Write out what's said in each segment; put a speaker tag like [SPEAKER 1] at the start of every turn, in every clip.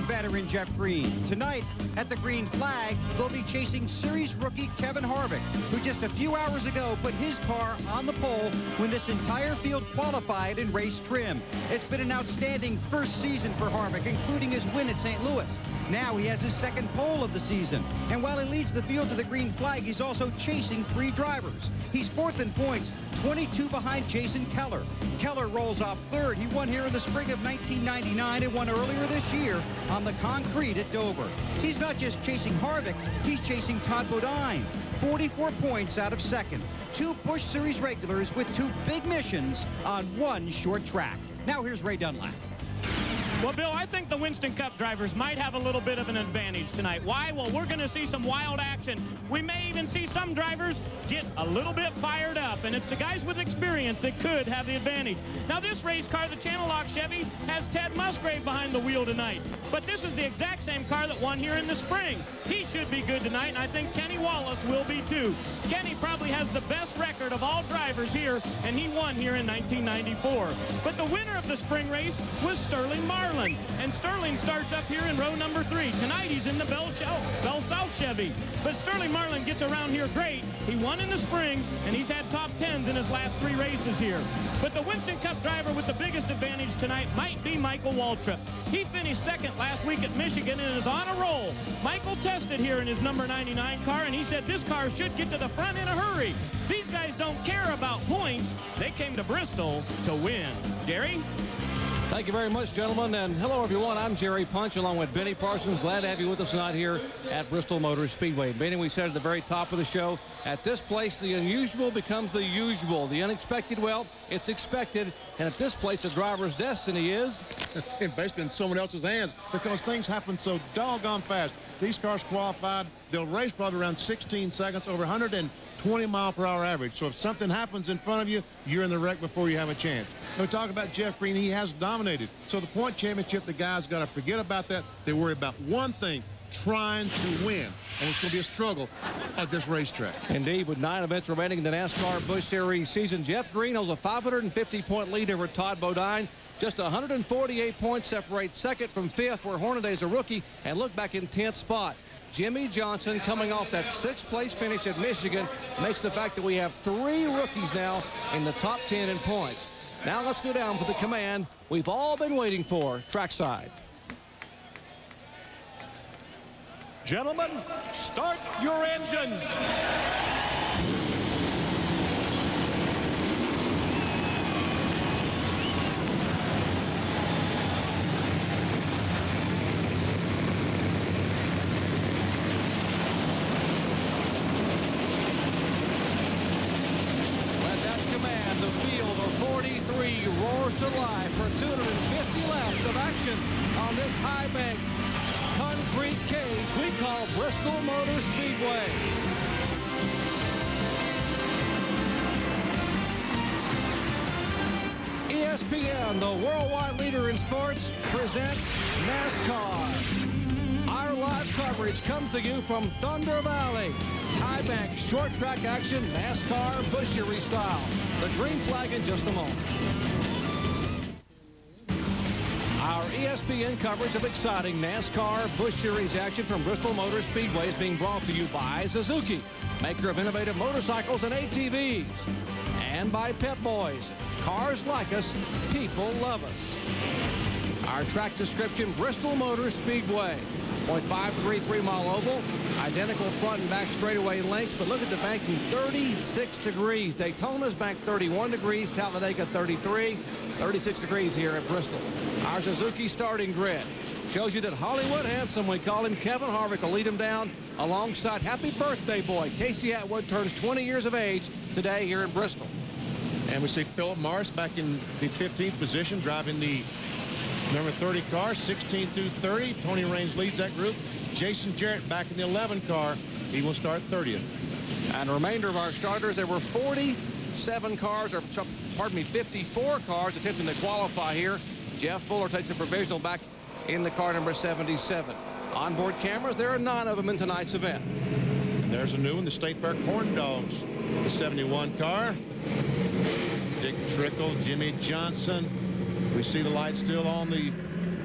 [SPEAKER 1] veteran Jeff Green. Tonight, at the green flag, they'll be chasing series rookie Kevin Harvick, who just a few hours ago put his car on the pole when this entire field qualified in race trim. It's been an outstanding first season for Harvick, including his win at St. Louis. Now he has his second pole of the season. And while he leads the field to the green flag, he's also chasing 3 drivers. He's 4th in points, 22 behind Jason Keller. Keller rolls off 3rd. He won here in the spring of 1999 and won earlier this year on the concrete at Dover. He's not just chasing Harvick, he's chasing Todd Bodine. 44 points out of 2nd. 2 Busch Series regulars with 2 big missions on 1 short track. Now here's Ray Dunlap.
[SPEAKER 2] Well, Bill, I think the Winston Cup drivers might have a little bit of an advantage tonight. Why? Well, we're going to see some wild action. We may even see some drivers get a little bit fired up, and it's the guys with experience that could have the advantage. Now, this race car, the Channel Lock Chevy, has Ted Musgrave behind the wheel tonight. But this is the exact same car that won here in the spring. He should be good tonight, and I think Kenny Wallace will be too. Kenny probably has the best record of all drivers here, and he won here in 1994. But the winner of the spring race was Sterling Marlin. And Sterling starts up here in row number 3. Tonight he's in the Bell South Chevy. But Sterling Marlin gets around here great. He won in the spring, and he's had top 10s in his last 3 races here. But the Winston Cup driver with the biggest advantage tonight might be Michael Waltrip. He finished 2nd last week at Michigan and is on a roll. Michael tested here in his number 99 car, and he said this car should get to the front in a hurry. These guys don't care about points. They came to Bristol to win. Jerry?
[SPEAKER 3] Thank you very much, gentlemen, and hello, everyone. I'm Jerry Punch, along with Benny Parsons. Glad to have you with us tonight here at Bristol Motor Speedway. Benny, we said at the very top of the show, at this place, the unusual becomes the usual. The unexpected, well, it's expected. And at this place, the driver's destiny is
[SPEAKER 4] basically in someone else's hands, because things happen so doggone fast. These cars qualified, they'll race probably around 16 seconds, over 120-mile-per-hour average. So if something happens in front of you, you're in the wreck before you have a chance. Now, we talk about Jeff Green. He has dominated. So the point championship, the guys got to forget about that. They worry about one thing: trying to win. And it's going to be a struggle at this racetrack.
[SPEAKER 3] Indeed, with 9 events remaining in the NASCAR Busch Series season, Jeff Green holds a 550-point lead over Todd Bodine. Just 148 points separate 2nd from 5th, where Hornaday is a rookie, and look back in 10th spot. Jimmy Johnson, coming off that 6th place finish at Michigan, makes the fact that we have 3 rookies now in the top 10 in points. Now let's go down for the command we've all been waiting for, trackside.
[SPEAKER 2] Gentlemen, start your engines.
[SPEAKER 3] Roars to life for 250 laps of action on this high bank concrete cage we call Bristol Motor Speedway. ESPN, the worldwide leader in sports, presents NASCAR. Our live coverage comes to you from Thunder Valley. High bank, short track action, NASCAR Busch Series style. The green flag in just a moment. Our ESPN coverage of exciting NASCAR Busch Series action from Bristol Motor Speedway is being brought to you by Suzuki, maker of innovative motorcycles and ATVs, and by Pep Boys. Cars like us, people love us. Our track description: Bristol Motor Speedway. 0.533-mile oval, identical front and back straightaway lengths, but look at the banking, 36 degrees. Daytona's banked 31 degrees, Talladega 33, 36 degrees here at Bristol. Our Suzuki starting grid shows you that Hollywood Handsome, we call him, Kevin Harvick, will lead him down alongside happy birthday boy Casey Atwood, turns 20 years of age today here in Bristol.
[SPEAKER 4] And we see Philip Morris back in the 15th position, driving the number 30 car, 16 through 30. Tony Raines leads that group. Jason Jarrett back in the 11 car. He will start 30th.
[SPEAKER 3] And the remainder of our starters, there were 47 cars, or pardon me, 54 cars attempting to qualify here. Jeff Fuller takes a provisional back in the car number 77. Onboard cameras, there are 9 of them in tonight's event.
[SPEAKER 4] And there's a new one, the State Fair Corn Dogs, the 71 car. Dick Trickle, Jimmy Johnson. We see the lights still on the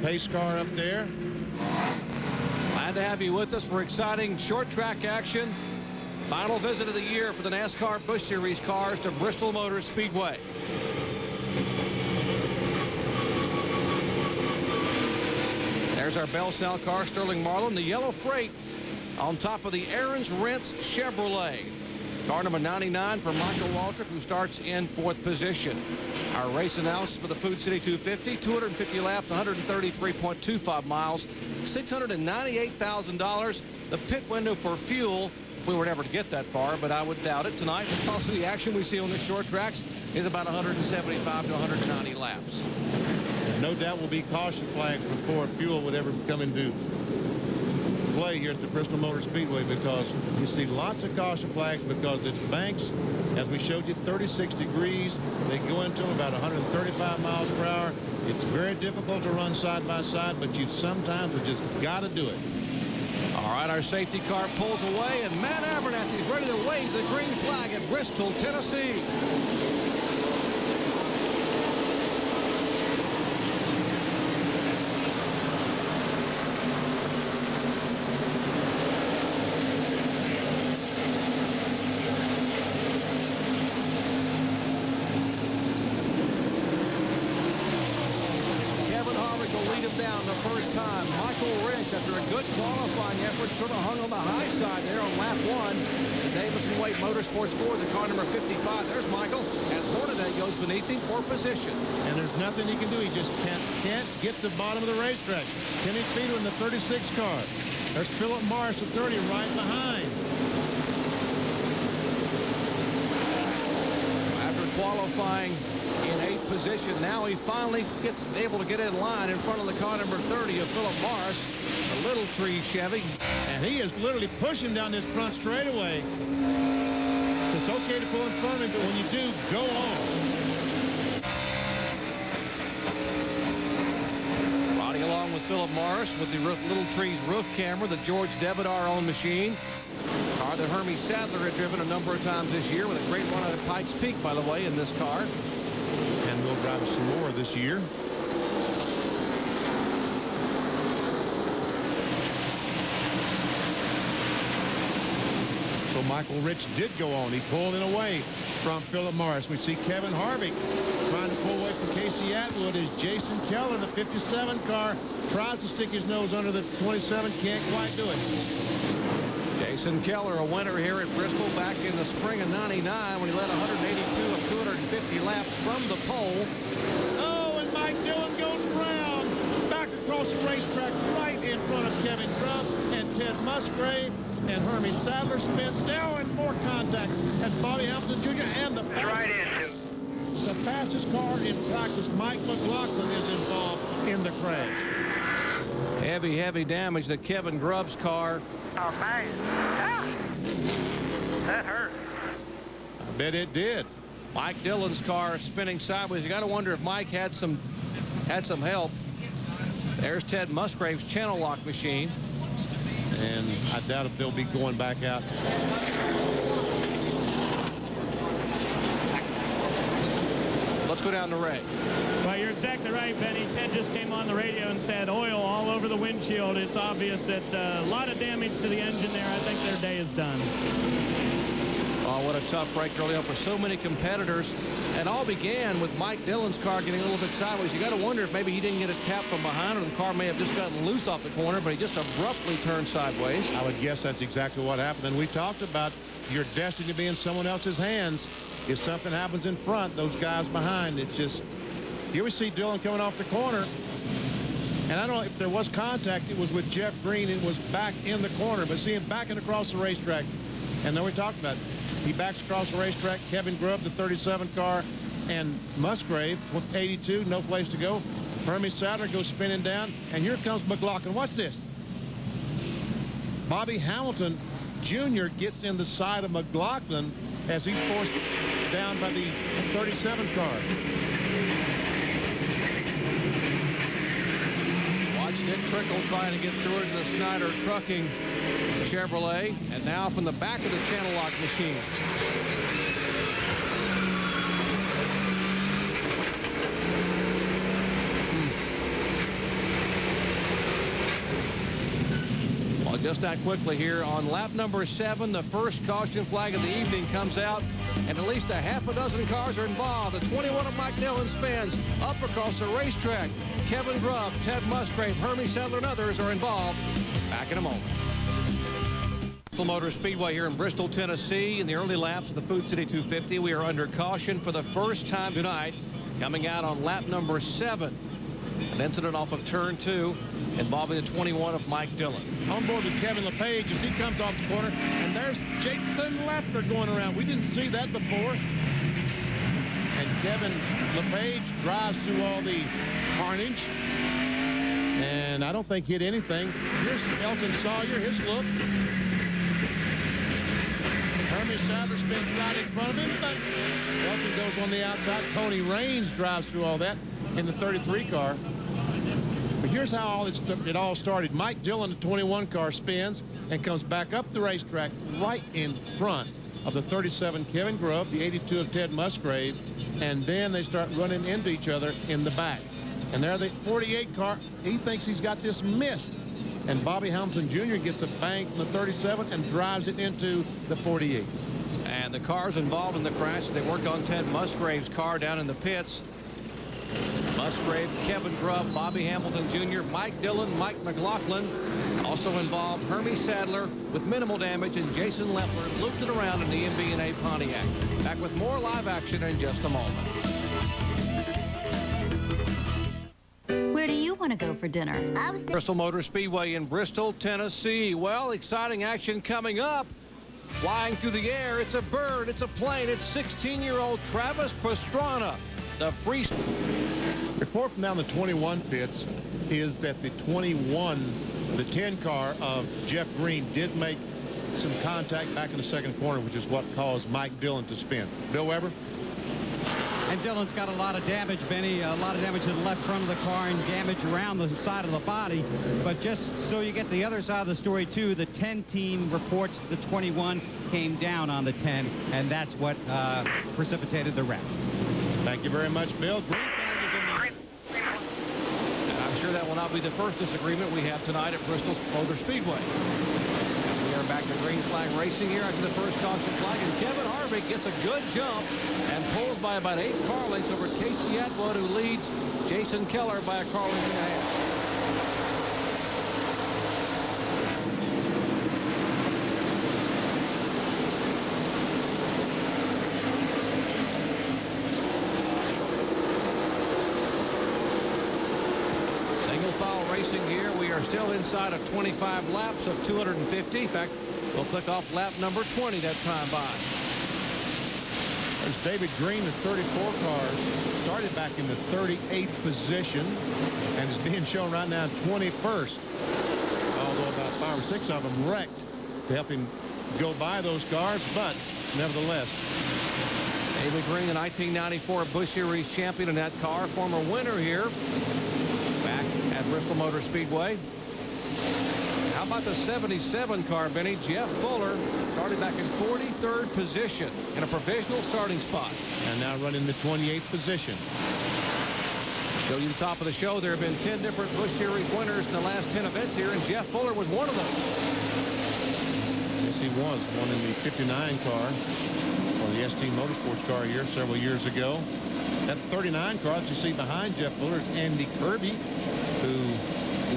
[SPEAKER 4] pace car up there.
[SPEAKER 3] Glad to have you with us for exciting short track action. Final visit of the year for the NASCAR Busch Series cars to Bristol Motor Speedway. There's our Bell South car, Sterling Marlin, the yellow freight on top of the Aaron's Rents Chevrolet. Car number 99 for Michael Waltrip, who starts in 4th position. Our race analysis for the Food City 250, 250 laps, 133.25 miles, $698,000. The pit window for fuel, if we were ever to get that far, but I would doubt it tonight, because of the action we see on the short tracks, is about 175 to 190 laps.
[SPEAKER 4] No doubt will be caution flags before fuel would ever come into play here at the Bristol Motor Speedway, because you see lots of caution flags because it's banks, as we showed you, 36 degrees. They go into them about 135 miles per hour. It's very difficult to run side by side, but you sometimes have just got to do it.
[SPEAKER 3] All right, our safety car pulls away, and Matt Abernathy is ready to wave the green flag at Bristol, Tennessee. After a good qualifying effort, sort of hung on the high side there on lap 1. Davison Wade Motorsports Ford, the car number 55. There's Michael as Hornaday goes beneath him for position.
[SPEAKER 4] And there's nothing he can do. He just can't get to the bottom of the racetrack. Kenny Feeder in the 36 car. There's Philip Morris, the 30, right behind.
[SPEAKER 3] After qualifying in 8th position, now he finally gets able to get in line in front of the car number 30 of Philip Morris, the Little Tree Chevy.
[SPEAKER 4] And he is literally pushing down this front straightaway. So it's okay to pull in front of him, but when you do, go on.
[SPEAKER 3] Riding along with Philip Morris with the Little Tree's roof camera, the George Devidar-owned machine. Car that Hermie Sadler had driven a number of times this year, with a great run out of Pikes Peak, by the way, in this car.
[SPEAKER 4] And we'll drive some more this year. So Michael Rich did go on. He pulled in away from Philip Morris. We see Kevin Harvick trying to pull away from Casey Atwood as Jason Keller, the 57 car, tries to stick his nose under the 27, can't quite do it.
[SPEAKER 3] Jason Keller, a winner here at Bristol back in the spring of '99 when he led 182 of 250 laps from the pole.
[SPEAKER 4] Oh, and Mike Dillon goes round back across the racetrack right in front of Kevin Grubb and Ted Musgrave, and Hermie Sadler spins down, and more contact as Bobby Hamilton Jr. and the fastest car in practice, Mike McLaughlin, is involved in the crash.
[SPEAKER 3] Heavy damage to Kevin Grubb's car.
[SPEAKER 5] Oh, man. Ah, that hurt.
[SPEAKER 4] I bet it did.
[SPEAKER 3] Mike Dillon's car spinning sideways. You got to wonder if Mike had some help. There's Ted Musgrave's channel lock machine.
[SPEAKER 4] And I doubt if they'll be going back out.
[SPEAKER 3] Let's go down to Ray.
[SPEAKER 2] Well, you're exactly right, Benny. Ted just came on the radio and said oil all over the windshield. It's obvious that a lot of damage to the engine there. I think their day is done.
[SPEAKER 3] Oh, what a tough break early on for so many competitors. And all began with Mike Dillon's car getting a little bit sideways. You got to wonder if maybe he didn't get a tap from behind, or the car may have just gotten loose off the corner, but he just abruptly turned sideways.
[SPEAKER 4] I would guess that's exactly what happened. And we talked about your destiny to be in someone else's hands. If something happens in front, those guys behind, it's just... Here we see Dillon coming off the corner. And I don't know if there was contact. It was with Jeff Green. It was back in the corner. But see him backing across the racetrack. And then we talked about it. He backs across the racetrack. Kevin Grubb, the 37 car, and Musgrave with 82, no place to go. Hermie Sadler goes spinning down. And here comes McLaughlin. What's this? Bobby Hamilton Jr. gets in the side of McLaughlin as he's forced down by the 37 car.
[SPEAKER 3] Watch Nick Trickle trying to get through it in the Snyder Trucking Chevrolet. And now from the back of the channel lock machine. Just that quickly here on lap number 7, the first caution flag of the evening comes out, and at least a half a dozen cars are involved. The 21 of Mike Dillon spins up across the racetrack. Kevin Grubb, Ted Musgrave, Hermie Sadler, and others are involved. Back in a moment. Bristol Motor Speedway here in Bristol, Tennessee. In the early laps of the Food City 250, we are under caution for the first time tonight, coming out on lap number 7. An incident off of turn 2 involving the 21 of Mike Dillon.
[SPEAKER 4] On board with Kevin LePage as he comes off the corner, and there's Jason Leffler going around. We didn't see that before. And Kevin LePage drives through all the carnage, and I don't think hit anything. Here's Elton Sawyer, his look. Hermie Sadler spins right in front of him, but Elton goes on the outside. Tony Raines drives through all that in the 33 car. But here's how it all started. Mike Dillon, the 21 car, spins and comes back up the racetrack right in front of the 37 Kevin Grubb, the 82 of Ted Musgrave, and then they start running into each other in the back. And there the 48 car, he thinks he's got this missed. And Bobby Hamilton Jr. gets a bang from the 37 and drives it into the 48.
[SPEAKER 3] And the cars involved in the crash, they worked on Ted Musgrave's car down in the pits. Musgrave, Kevin Grubb, Bobby Hamilton Jr., Mike Dillon, Mike McLaughlin. Also involved Hermie Sadler with minimal damage, and Jason Leffler looped it around in the MB&A Pontiac. Back with more live action in just a moment.
[SPEAKER 6] Where do you want to go for dinner?
[SPEAKER 3] Bristol Motor Speedway in Bristol, Tennessee. Well, exciting action coming up. Flying through the air, it's a bird, it's a plane, it's 16-year-old Travis Pastrana. The free
[SPEAKER 4] report from down the 21 pits is that the 10 car of Jeff Green did make some contact back in the second corner, which is what caused Mike Dillon to spin. Bill Weber?
[SPEAKER 1] And Dillon's got a lot of damage, Benny, a lot of damage to the left front of the car and damage around the side of the body. But just so you get the other side of the story, too, the 10 team reports the 21 came down on the 10, and that's what precipitated the wreck.
[SPEAKER 4] Thank you very much, Bill.
[SPEAKER 3] I'm sure that will not be the first disagreement we have tonight at Bristol Motor Speedway. And we are back to green flag racing here after the first caution flag, and Kevin Harvick gets a good jump and pulls by about 8 car lengths over Casey Atwood, who leads Jason Keller by a car length and a half. Racing here. We are still inside of 25 laps of 250. In fact, we'll click off lap number 20 that time by.
[SPEAKER 4] There's David Green, the 34 cars, started back in the 38th position and is being shown right now 21st. Although about 5 or 6 of them wrecked to help him go by those cars, but nevertheless.
[SPEAKER 3] David Green, the 1994 Busch Series champion in that car, former winner here. Back at Bristol Motor Speedway. How about the 77 car, Benny? Jeff Fuller started back in 43rd position in a provisional starting spot.
[SPEAKER 4] And now running the 28th position.
[SPEAKER 3] Show you the top of the show. There have been 10 different Busch Series winners in the last 10 events here, and Jeff Fuller was one of them.
[SPEAKER 4] Yes, he was. One in the 59 car, or the ST Motorsports car here several years ago. That 39 car that you see behind Jeff Fuller is Andy Kirby, who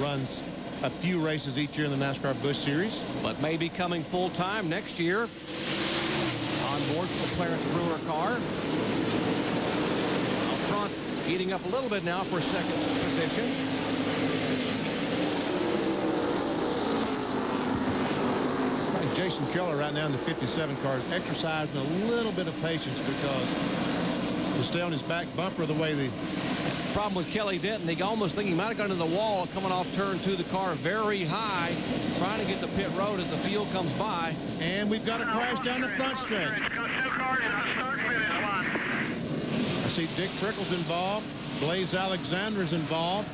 [SPEAKER 4] runs a few races each year in the NASCAR Busch Series.
[SPEAKER 3] But may be coming full-time next year. On board for the Clarence Brewer car. Out front, heating up a little bit now for second position.
[SPEAKER 4] Jason Keller right now in the 57 car is exercising a little bit of patience because to stay on his back bumper the way the
[SPEAKER 3] problem with Kelly Denton, he almost think he might have gone to the wall coming off turn 2, the car very high, trying to get the pit road as the field comes by.
[SPEAKER 4] And we've got a crash down the front stretch. I see Dick Trickle's involved. Blaze Alexander's involved.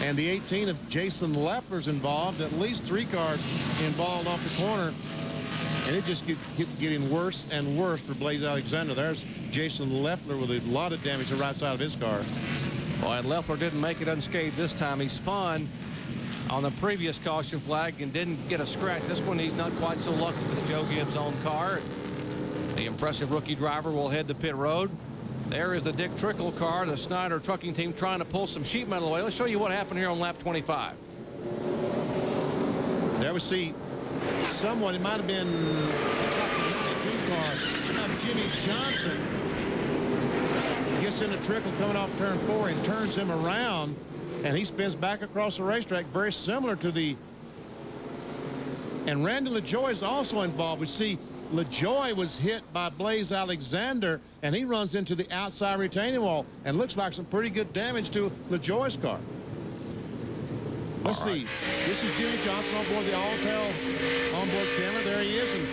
[SPEAKER 4] And the 18 of Jason Leffler's involved. At least 3 cars involved off the corner. And it just keeps getting worse and worse for Blaze Alexander. There's Jason Leffler with a lot of damage to the right side of his car.
[SPEAKER 3] Boy, and Leffler didn't make it unscathed this time. He spun on the previous caution flag and didn't get a scratch. This one he's not quite so lucky for the Joe Gibbs owned car. The impressive rookie driver will head to pit road. There is the Dick Trickle car, the Snyder trucking team trying to pull some sheet metal away. Let's show you what happened here on lap 25.
[SPEAKER 4] There we see someone, it might have been, looks like the 92 car of Jimmy Johnson. Gets in the Trickle coming off turn 4 and turns him around, and he spins back across the racetrack, very similar to the, and Randy LaJoie is also involved. We see LaJoie was hit by Blaze Alexander, and he runs into the outside retaining wall, and looks like some pretty good damage to LaJoie's car. Let's see. This is Jimmy Johnson on board the Alltel onboard camera. There he is, and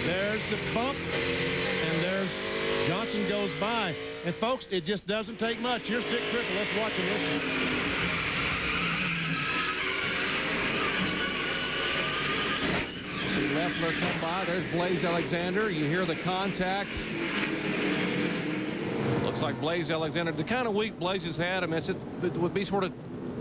[SPEAKER 4] there's the bump, and there's Johnson goes by. And folks, it just doesn't take much. Here's Dick Trickle. Let's watch him this time.
[SPEAKER 3] See Leffler come by. There's Blaze Alexander. You hear the contact. Looks like Blaze Alexander, the kind of week Blaze has had, I mean, it would be sort of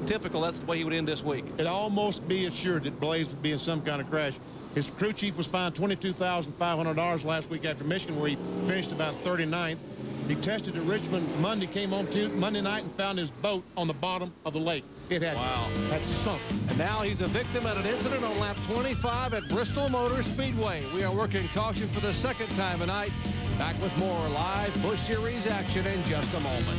[SPEAKER 3] typical. That's the way he would end this week.
[SPEAKER 4] It'd almost be assured that Blaze would be in some kind of crash. His crew chief was fined $22,500 last week after Michigan, where he finished about 39th. He tested at Richmond Monday, came home Monday night and found his boat on the bottom of the lake. It had, had sunk.
[SPEAKER 3] And now he's a victim at an incident on lap 25 at Bristol Motor Speedway. We are working caution for the second time tonight. Back with more live Busch Series action in just a moment.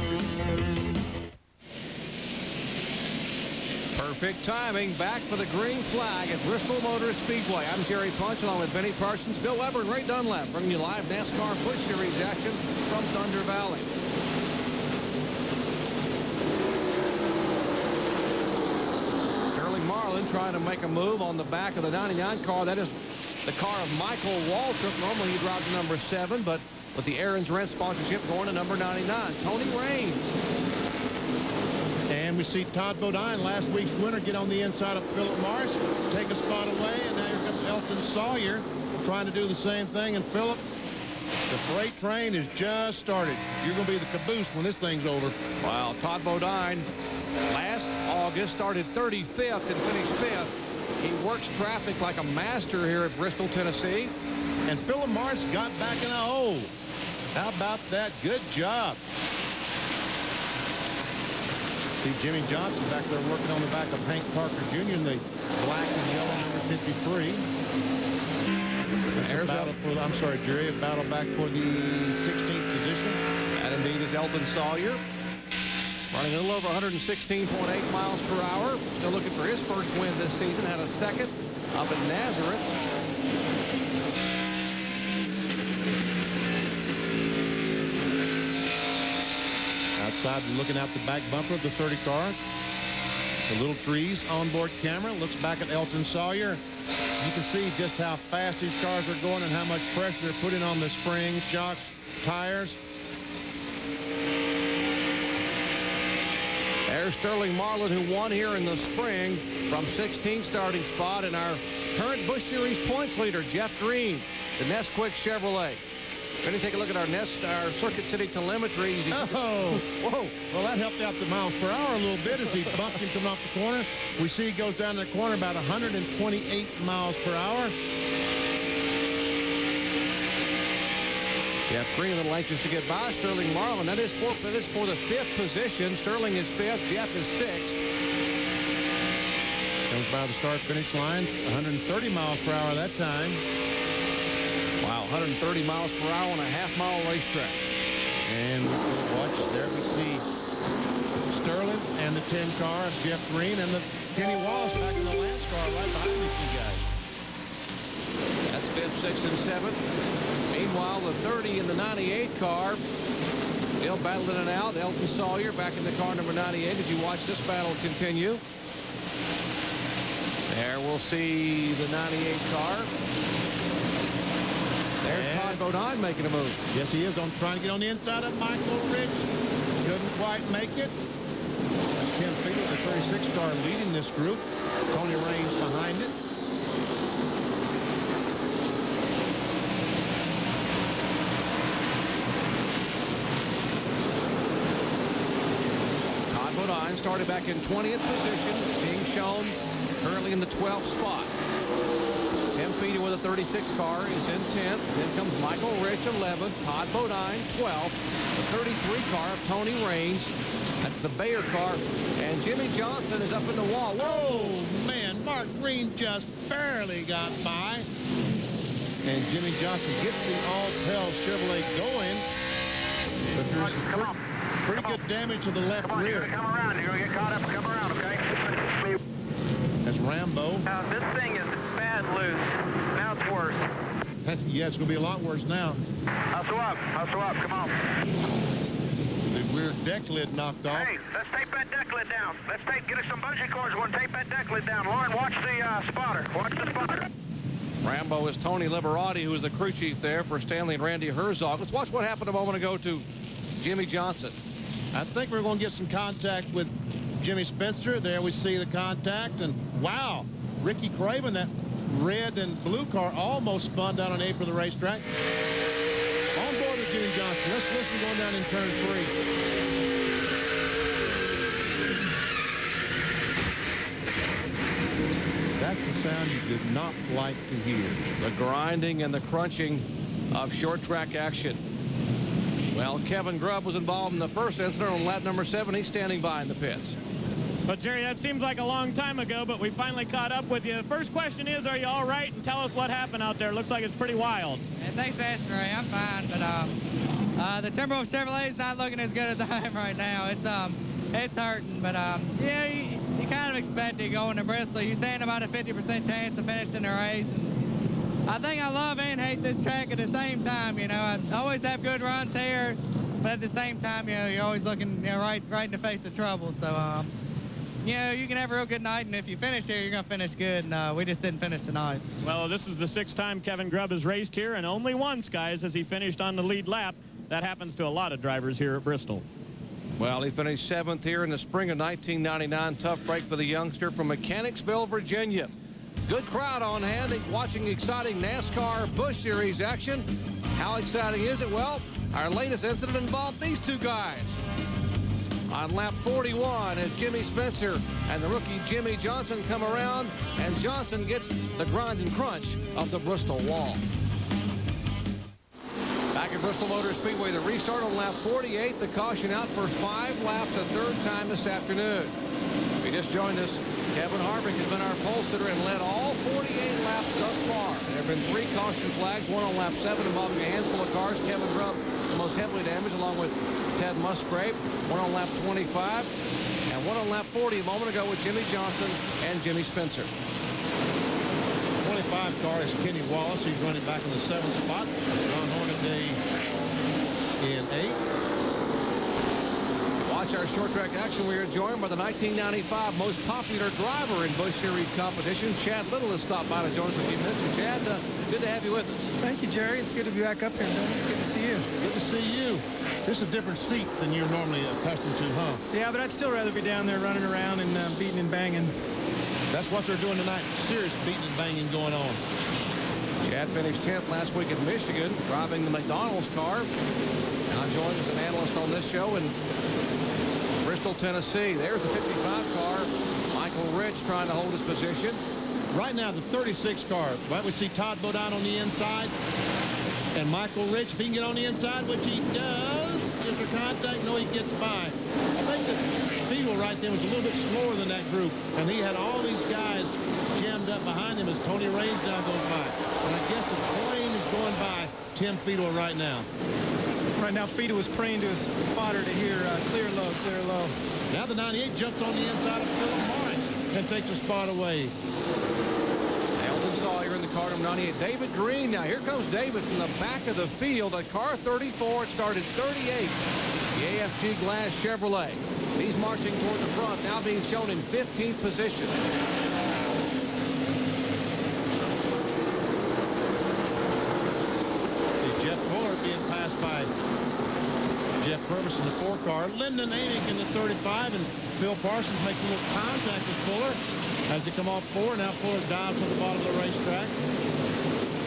[SPEAKER 3] Perfect timing. Back for the green flag at Bristol Motor Speedway. I'm Jerry Punch along with Benny Parsons, Bill Weber, and Ray Dunlap, bringing you live NASCAR Busch Series action from Thunder Valley. Sterling Marlin trying to make a move on the back of the 99 car. That is the car of Michael Waltrip. Normally he drives number 7, but with the Aaron's Rent sponsorship going to number 99. Tony Raines.
[SPEAKER 4] And we see Todd Bodine, last week's winner, get on the inside of Philip Morris, take a spot away, and now here comes Elton Sawyer trying to do the same thing. And Philip, the freight train has just started. You're going to be the caboose when this thing's over.
[SPEAKER 3] Wow, Todd Bodine last August started 35th and finished 5th. He works traffic like a master here at Bristol, Tennessee.
[SPEAKER 4] And Philip Morris got back in a hole. How about that? Good job. See Jimmy Johnson back there working on the back of Hank Parker Jr. in the black and yellow number 53. That's a battle for, I'm sorry, Jerry, a battle back for the 16th position.
[SPEAKER 3] That indeed is Elton Sawyer. Running a little over 116.8 miles per hour. Still looking for his first win this season. Had a second up at Nazareth.
[SPEAKER 4] Outside, looking out the back bumper of the 30 car. The little trees onboard camera looks back at Elton Sawyer. You can see just how fast these cars are going and how much pressure they're putting on the springs, shocks, tires.
[SPEAKER 3] There's Sterling Marlin, who won here in the spring from 16th starting spot, and our current Busch Series points leader, Jeff Green, the Nesquik Chevrolet. We're going to take a look at our Circuit City telemetry.
[SPEAKER 4] Oh,
[SPEAKER 3] whoa.
[SPEAKER 4] Well, that helped out the miles per hour a little bit as he bumped him coming off the corner. We see he goes down the corner about 128 miles per hour.
[SPEAKER 3] Jeff Green a little anxious to get by Sterling Marlin. That is for the 5th position. Sterling is 5th. Jeff is 6th.
[SPEAKER 4] Comes by the start-finish line, 130 miles per hour that time.
[SPEAKER 3] Wow, 130 miles per hour on a half-mile racetrack.
[SPEAKER 4] And watch, there we see Sterling and the 10 car of Jeff Green and the Kenny Wallace back in the Lance car right behind these two guys.
[SPEAKER 3] That's 5th, 6th, and 7th. Meanwhile, the 30 in the 98 car still battling it out. Elton Sawyer back in the car number 98 as you watch this battle continue. There we'll see the 98 car. There's Todd Bodine making a move.
[SPEAKER 4] Yes, he is trying to get on the inside of Michael Rich. Couldn't quite make it. Tim Fiedler, the 36 car, leading this group. Tony Raines behind it.
[SPEAKER 3] Todd Bodine started back in 20th position, being shown in the 12th spot. Tim Feeder with a 36 car is in 10th. Then comes Michael Rich, 11th. Todd Bodine, 12th. The 33 car of Tony Raines. That's the Bayer car. And Jimmy Johnson is up in the wall. Whoa!
[SPEAKER 4] Oh, man, Mark Green just barely got by. And Jimmy Johnson gets the Alltel Chevrolet going. But there's some pretty good damage to the left rear.
[SPEAKER 5] You're going to come around. You're going to get caught up and come around, okay?
[SPEAKER 4] That's Rambo.
[SPEAKER 5] Now, this thing is bad loose. Now it's worse.
[SPEAKER 4] Yeah, it's going to be a lot worse now.
[SPEAKER 5] Hustle up. Hustle up. Come on.
[SPEAKER 4] The rear deck lid knocked off.
[SPEAKER 5] Hey, let's tape that deck lid down. Get us some bungee cords. We're going to tape that deck lid down. Lauren, watch the spotter. Watch the spotter.
[SPEAKER 3] Rambo is Tony Liberati, who is the crew chief there for Stanley and Randy Herzog. Let's watch what happened a moment ago to Jimmy Johnson.
[SPEAKER 4] I think we're going to get some contact with Jimmy Spencer. There we see the contact. And wow, Ricky Craven, that red and blue car almost spun down on the apron of the racetrack. On board with Jimmy Johnson. Let's listen going down in turn 3. That's the sound you did not like to hear.
[SPEAKER 3] The grinding and the crunching of short track action. Well, Kevin Grubb was involved in the first incident on lap number 7. He's standing by in the pits.
[SPEAKER 2] But, Jerry, that seems like a long time ago, but we finally caught up with you. The first question is, are you all right? And tell us what happened out there. Looks like it's pretty wild.
[SPEAKER 7] Yeah, thanks for asking, Ray. I'm fine, but the Timberwolf Chevrolet is not looking as good as I am right now. It's hurting, but yeah, you kind of expect it going to Bristol. You're saying about a 50% chance of finishing the race. And I think I love and hate this track at the same time. You know, I always have good runs here, but at the same time, you know, you're always looking, you know, right in the face of trouble. So, you know, you can have a real good night, and if you finish here, you're going to finish good, and we just didn't finish tonight.
[SPEAKER 2] Well, this is the 6th time Kevin Grubb has raced here, and only once, guys, has he finished on the lead lap. That happens to a lot of drivers here at Bristol.
[SPEAKER 3] Well, he finished 7th here in the spring of 1999. Tough break for the youngster from Mechanicsville, Virginia. Good crowd on hand watching exciting NASCAR Busch Series action. How exciting is it? Well, our latest incident involved these two guys. On lap 41, as Jimmy Spencer and the rookie Jimmy Johnson come around, and Johnson gets the grind and crunch of the Bristol wall. Back at Bristol Motor Speedway, the restart on lap 48. The caution out for 5 laps, a third time this afternoon. If you just joined us, Kevin Harvick has been our pole sitter and led all 48 laps thus far. There have been 3 caution flags, one on lap 7 involving a handful of cars. Kevin Grubb, the most heavily damaged, along with Ted Musgrave. One on lap 25, and one on lap 40 a moment ago with Jimmy Johnson and Jimmy Spencer.
[SPEAKER 4] 25 car is Kenny Wallace. He's running back in the 7th spot. Ron Hornaday in 8th.
[SPEAKER 3] Watch our short track action. We are joined by the 1995 most popular driver in Busch Series competition. Chad Little has stopped by to join us a few minutes. And Chad, good to have you with us.
[SPEAKER 8] Thank you, Jerry. It's good to be back up here, man. It's good to see you.
[SPEAKER 4] Good to see you. This is a different seat than you're normally accustomed to, huh?
[SPEAKER 8] Yeah, but I'd still rather be down there running around and beating and banging.
[SPEAKER 4] That's what they're doing tonight. Serious beating and banging going on.
[SPEAKER 3] Chad finished 10th last week in Michigan, driving the McDonald's car. Now joined as an analyst on this show in Bristol, Tennessee. There's the 55 car. Michael Rich trying to hold his position.
[SPEAKER 4] Right now, the 36 car. Right, we see Todd Bodine on the inside. And Michael Rich, if he can get on the inside, which he does, is there contact? No, he gets by. I think that Fiedel right there was a little bit slower than that group. And he had all these guys jammed up behind him as Tony Raines now goes by. And I guess the plane is going by Tim Fiedel right now.
[SPEAKER 8] Right now, Fiedel was praying to his spotter to hear clear low, clear low.
[SPEAKER 4] Now the 98 jumps on the inside of Philip Morris and takes the spot away.
[SPEAKER 3] Elton Sawyer in the car number 98. David Green. Now here comes David from the back of the field at car 34. It started 38. The AFG Glass Chevrolet. He's marching toward the front, now being shown in 15th position.
[SPEAKER 4] Jeff Fuller being passed by Jeff Purvis in the 4 car. Lyndon Amick in the 35, and Phil Parsons making a little contact with Fuller as they come off 4. Now Fuller dives to the bottom of the racetrack.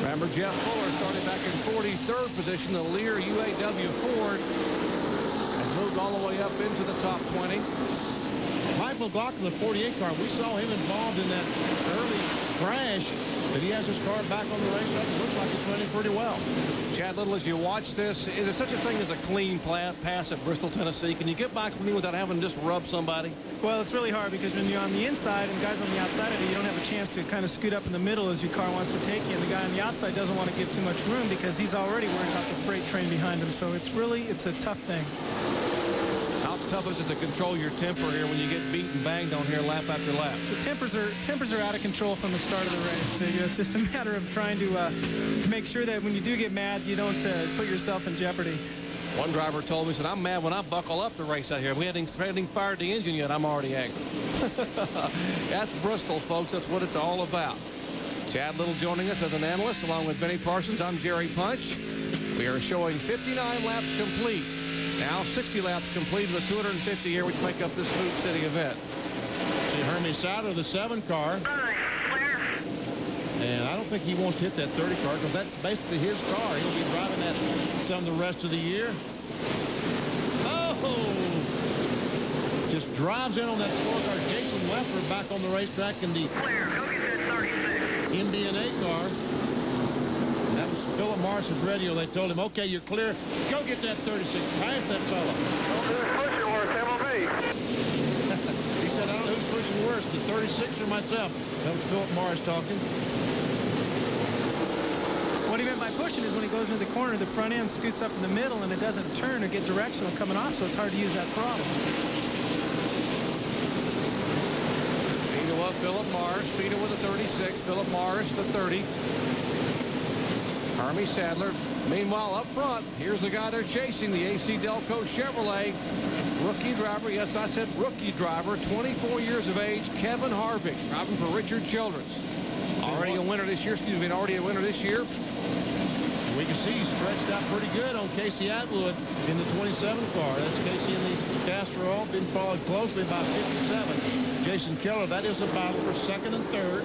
[SPEAKER 3] Remember, Jeff Fuller started back in 43rd position. The Lear UAW Ford has moved all the way up into the top 20.
[SPEAKER 4] Mike McLaughlin, the 48 car, we saw him involved in that early crash, but he has his car back on the racetrack. It looks like it's running pretty well.
[SPEAKER 3] Chad Little, as you watch this, is there such a thing as a clean pass at Bristol, Tennessee? Can you get by clean without having to just rub somebody?
[SPEAKER 8] Well, it's really hard because when you're on the inside and guys on the outside of it, you don't have a chance to kind of scoot up in the middle as your car wants to take you. And the guy on the outside doesn't want to give too much room because he's already worried about the freight train behind him. So it's a tough thing.
[SPEAKER 3] How tough is it to control your temper here when you get beat and banged on here lap after lap?
[SPEAKER 8] The tempers are out of control from the start of the race. So, it's just a matter of trying to make sure that when you do get mad, you don't put yourself in jeopardy.
[SPEAKER 3] One driver told me, said, I'm mad when I buckle up the race out here. We hadn't fired the engine yet. I'm already angry. That's Bristol, folks. That's what it's all about. Chad Little joining us as an analyst along with Benny Parsons. I'm Jerry Punch. We are showing 59 laps complete. Now 60 laps complete of the 250 here, which make up this Food City event.
[SPEAKER 4] See Hermie Sadler, the 7 car. And I don't think he wants to hit that 30 car because that's basically his car. He'll be driving that some the rest of the year. Oh! Just drives in on that 4 car. Jason Leffler back on the racetrack in the Indian 8 car. That was Philip Morris's radio. They told him, okay, you're clear. Go get that 36. Pass that fella. He said, I don't know who's pushing worse, the 36 or myself. That was Philip Morris talking.
[SPEAKER 8] What he meant by pushing is when he goes into the corner, the front end scoots up in the middle and it doesn't turn or get directional coming off, so it's hard to use that throttle.
[SPEAKER 3] Feito up Philip Morris. Feito with the 36. Philip Morris the 30. Hermie Sadler. Meanwhile, up front, here's the guy they're chasing, the AC Delco Chevrolet. Rookie driver, yes, I said rookie driver, 24 years of age, Kevin Harvick, driving for Richard Childress. Already a winner this year, already a winner this year.
[SPEAKER 4] We can see he's stretched out pretty good on Casey Atwood in the 27 car. That's Casey in the Castrol, been followed closely by 57. Jason Keller, that is a battle for second and third.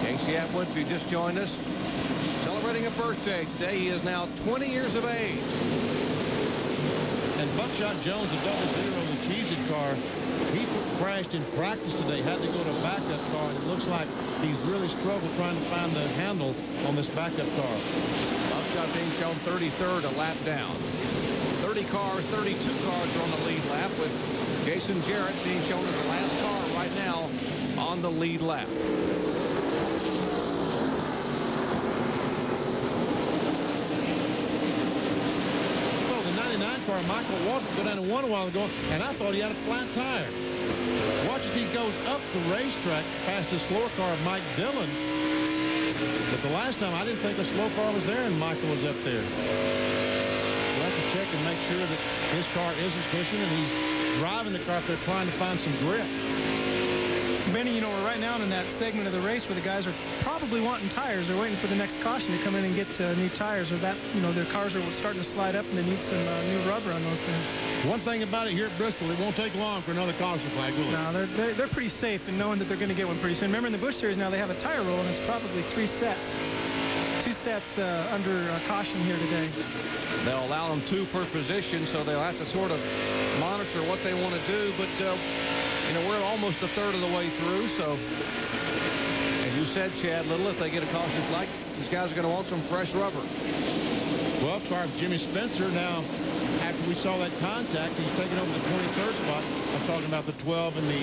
[SPEAKER 3] Casey Atwood, if you just joined us, celebrating a birthday today. He is now 20 years of age.
[SPEAKER 4] And Buckshot Jones, a 00 in the Cheez-It car, he crashed in practice today, had to go to a backup car, and it looks like he's really struggled trying to find the handle on this backup car.
[SPEAKER 3] Buckshot being shown 33rd, a lap down. 30 cars, 32 cars are on the lead lap, with Jason Jarrett being shown as the last car right now on the lead lap.
[SPEAKER 4] Car, Michael Walker go down to one a while ago, and I thought he had a flat tire. Watch as he goes up the racetrack past the slower car of Mike Dillon. But the last time I didn't think a slow car was there, and Michael was up there. We'll have to check and make sure that his car isn't pushing, and he's driving the car up there trying to find some grip.
[SPEAKER 8] Benny, we're right now in that segment of the race where the guys are probably wanting tires. They're waiting for the next caution to come in and get new tires, or that, their cars are starting to slide up and they need some new rubber on those things.
[SPEAKER 4] One thing about it here at Bristol, it won't take long for another caution flag, will it?
[SPEAKER 8] No, they're pretty safe in knowing that they're going to get one pretty soon. Remember, in the Busch Series now they have a tire roll, and it's probably 3 sets. 2 sets under caution here today.
[SPEAKER 3] They'll allow them 2 per position, so they'll have to sort of monitor what they want to do, but we're almost a third of the way through, so as you said, Chad Little, if they get a caution flag, these guys are going to want some fresh rubber.
[SPEAKER 4] 12 car of Jimmy Spencer. Now, after we saw that contact, he's taken over the 23rd spot. I was talking about the 12 and the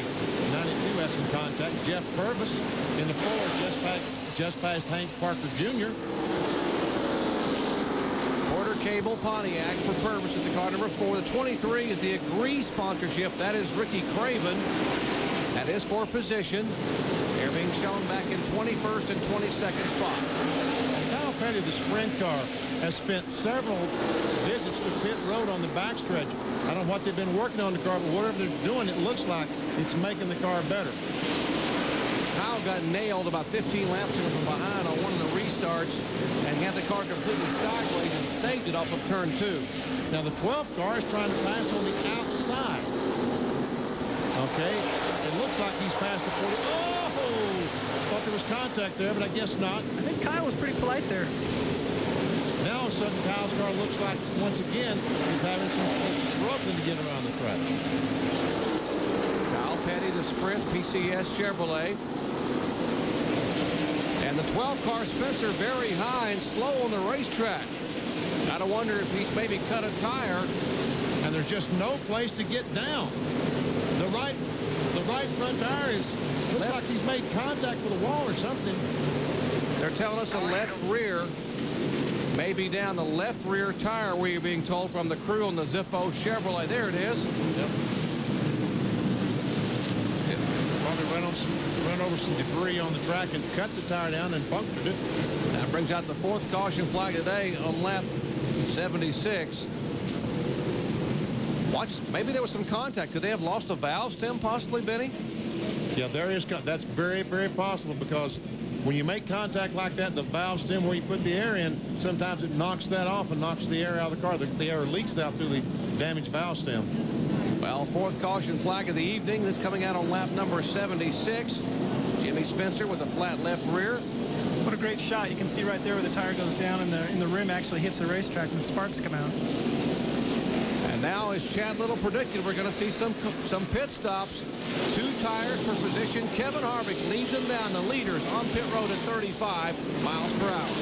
[SPEAKER 4] 92 has some contact. Jeff Purvis in the 4, just past Hank Parker Jr.
[SPEAKER 3] Porter Cable Pontiac for Purvis at the car number 4. The 23 is the Agree sponsorship. That is Ricky Craven. That is for position. They're being shown back in 21st and 22nd spot.
[SPEAKER 4] Kyle Petty, the sprint car, has spent several visits to pit road on the backstretch. I don't know what they've been working on the car, but whatever they're doing, it looks like it's making the car better.
[SPEAKER 3] Kyle got nailed about 15 laps from behind on one of the restarts and had the car completely sideways and saved it off of turn 2.
[SPEAKER 4] Now the 12th car is trying to pass on the outside. Okay, it looks like he's past the 40. Oh! Thought there was contact there, but I guess not.
[SPEAKER 8] I think Kyle was pretty polite there.
[SPEAKER 4] Now all of a sudden Kyle's car looks like once again he's having some trouble to get around the track.
[SPEAKER 3] Kyle Petty, the Sprint PCS Chevrolet. And the 12 car Spencer very high and slow on the racetrack. Gotta wonder if he's maybe cut a tire.
[SPEAKER 4] And there's just no place to get down. The right front tire looks like he's made contact with a wall or something.
[SPEAKER 3] They're telling us the left rear may be down the left rear tire, we're being told from the crew on the Zippo Chevrolet. There it is.
[SPEAKER 4] Yep. Probably run over some debris on the track and cut the tire down and punctured it.
[SPEAKER 3] That brings out the 4th caution flag today on lap 76. Watch, maybe there was some contact. Could they have lost a valve stem possibly, Benny?
[SPEAKER 4] Yeah, there is. That's very, very possible, because when you make contact like that, the valve stem where you put the air in, sometimes it knocks that off and knocks the air out of the car. The air leaks out through the damaged valve stem.
[SPEAKER 3] Well, 4th caution flag of the evening. That's coming out on lap number 76. Jimmy Spencer with a flat left rear.
[SPEAKER 8] What a great shot. You can see right there where the tire goes down and the rim actually hits the racetrack and the sparks come out.
[SPEAKER 3] And now, as Chad Little predicted, we're going to see some pit stops. 2 tires per position. Kevin Harvick leads them down. The leaders on pit road at 35 miles per hour.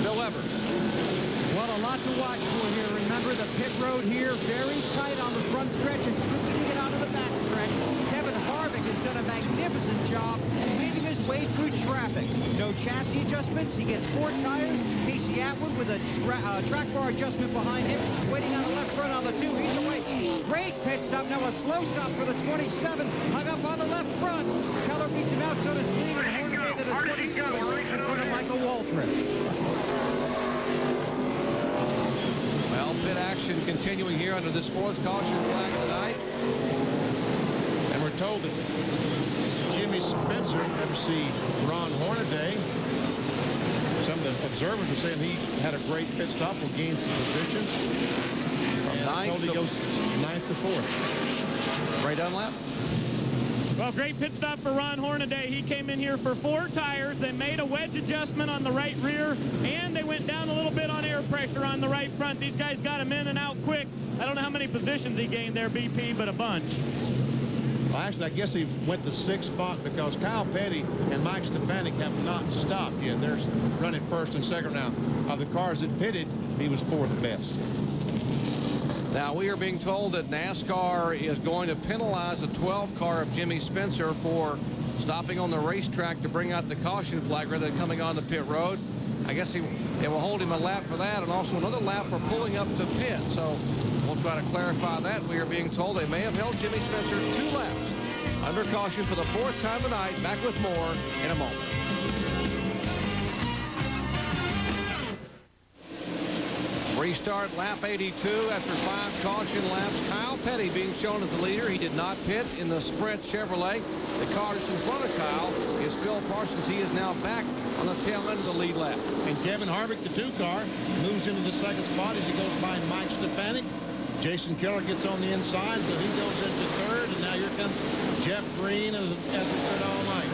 [SPEAKER 3] Bill Everett.
[SPEAKER 1] Well, a lot to watch for here. Remember, the pit road here, very tight on the front stretch and tricky to get out of the back stretch. Kevin Harvick has done a magnificent job weaving his way through traffic. No chassis adjustments. He gets 4 tires. Casey Atwood with a track bar adjustment behind him, waiting on the left front on the 2. He's away. Great pit stop. Now a slow stop for the 27. Hung up on the left front. Keller beats him out. So does Green and Hornaday to the 27 in front of Michael Waltrip.
[SPEAKER 3] Well, pit action continuing here under this 4th caution flag tonight.
[SPEAKER 4] And we're told that Jimmy Spencer, MC Ron Hornaday, some of the observers are saying he had a great pit stop, will gain some positions. And I'm told he goes 9th to 4th.
[SPEAKER 3] Ray Dunlap.
[SPEAKER 2] Well, great pit stop for Ron Hornaday. He came in here for 4 tires. They made a wedge adjustment on the right rear, and they went down a little bit on air pressure on the right front. These guys got him in and out quick. I don't know how many positions he gained there, BP, but a bunch.
[SPEAKER 4] Well, actually, I guess he went to 6th spot because Kyle Petty and Mike Stefanik have not stopped yet. They're running 1st and 2nd now. Of the cars that pitted, he was 4th best.
[SPEAKER 3] Now, we are being told that NASCAR is going to penalize the 12 car of Jimmy Spencer for stopping on the racetrack to bring out the caution flag rather than coming on the pit road. I guess they will hold him a lap for that, and also another lap for pulling up to pit. So we'll try to clarify that. We are being told they may have held Jimmy Spencer 2 laps under caution for the 4th time tonight. Back with more in a moment. Restart lap 82 after 5 caution laps. Kyle Petty being shown as the leader. He did not pit in the Sprint Chevrolet. The car that's in front of Kyle is Phil Parsons. He is now back on the tail end of the lead lap.
[SPEAKER 4] And Kevin Harvick, the 2 car, moves into the 2nd spot as he goes by Mike Stefanik. Jason Keller gets on the inside, so he goes into 3rd. And now here comes Jeff Green, as we said all night.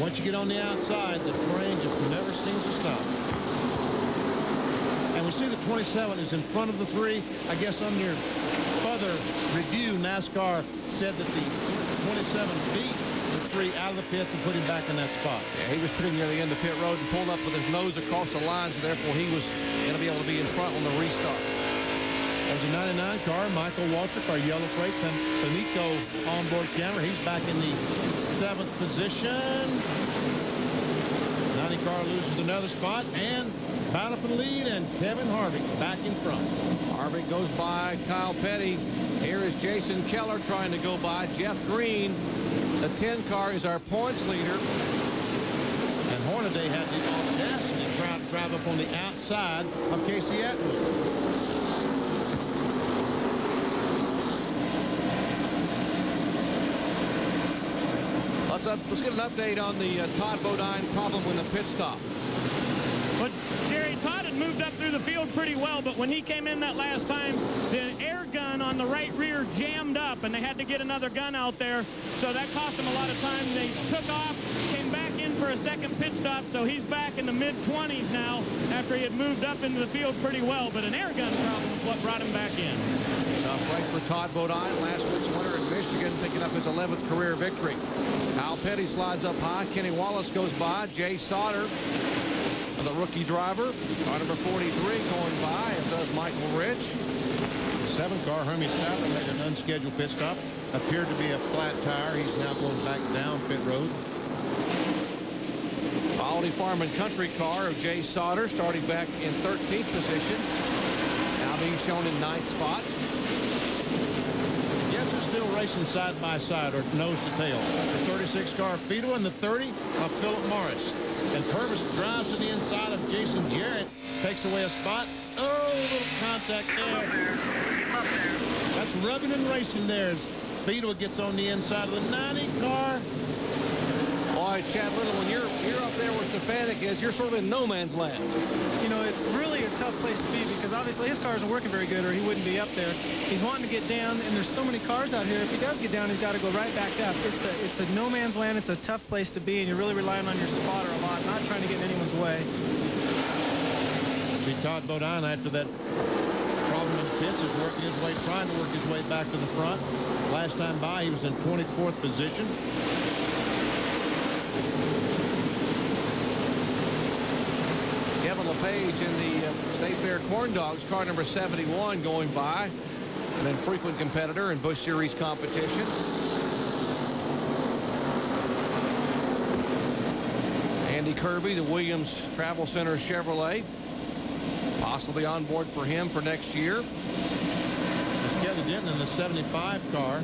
[SPEAKER 4] Once you get on the outside, the train just never seems to stop. And we see the 27 is in front of the 3. I guess on your further review, NASCAR said that the 27 beat the 3 out of the pits and put him back in that spot.
[SPEAKER 3] Yeah, he was pitting near the end of pit road and pulled up with his nose across the line, so therefore he was going to be able to be in front on the restart.
[SPEAKER 4] There's a 99 car, Michael Waltrip, our yellow freight Panico onboard camera. He's back in the 7th position. 90 car loses another spot, and battle for the lead, and Kevin Harvick back in front.
[SPEAKER 3] Harvick goes by Kyle Petty. Here is Jason Keller trying to go by Jeff Green. The 10 car is our points leader.
[SPEAKER 4] And Hornaday had the audacity to try to drive up on the outside of Casey Atwood.
[SPEAKER 3] Let's get an update on the Todd Bodine problem with the pit stop.
[SPEAKER 2] But Jerry, Todd had moved up through the field pretty well, but when he came in that last time, the air gun on the right rear jammed up, and they had to get another gun out there. So that cost them a lot of time. They took off, came back in for a second pit stop, so he's back in the mid-20s now after he had moved up into the field pretty well, but an air gun problem is what brought him back in.
[SPEAKER 3] Tough break for Todd Bodine, last week's winner in Michigan, picking up his 11th career victory. Al Petty slides up high. Kenny Wallace goes by. Jay Sauter, the rookie driver. Car number 43 going by, as does Michael Rich.
[SPEAKER 4] The 7-car, Hermie Sadler, made an unscheduled pit stop. Appeared to be a flat tire. He's now going back down pit road.
[SPEAKER 3] Quality Farm and Country car of Jay Sauter, starting back in 13th position. Now being shown in 9th spot.
[SPEAKER 4] Yes, they're still racing side by side, or nose to tail. The 36 car Fido and the 30 of Philip Morris. And Purvis drives to the inside of Jason Jarrett. Takes away a spot. Oh, little contact there. That's rubbing and racing there as Fido gets on the inside of the 90 car.
[SPEAKER 3] Boy, Chad Little, when you're up there where Stefanik is, you're sort of in no man's land.
[SPEAKER 8] You know, it's really a tough place to be because obviously his car isn't working very good or he wouldn't be up there. He's wanting to get down, and there's so many cars out here. If he does get down, he's got to go right back up. It's a no man's land. It's a tough place to be, and you're really relying on your spotter a lot, not trying to get in anyone's way.
[SPEAKER 4] See Todd Bodine after that problem in the pits is trying to work his way back to the front. Last time by, he was in 24th position.
[SPEAKER 3] Kevin LePage in the State Fair Corn Dogs, car number 71 going by. An infrequent competitor in Busch Series competition. Andy Kirby, the Williams Travel Center Chevrolet. Possibly on board for him for next year.
[SPEAKER 4] Kevin Denton in the 75 car.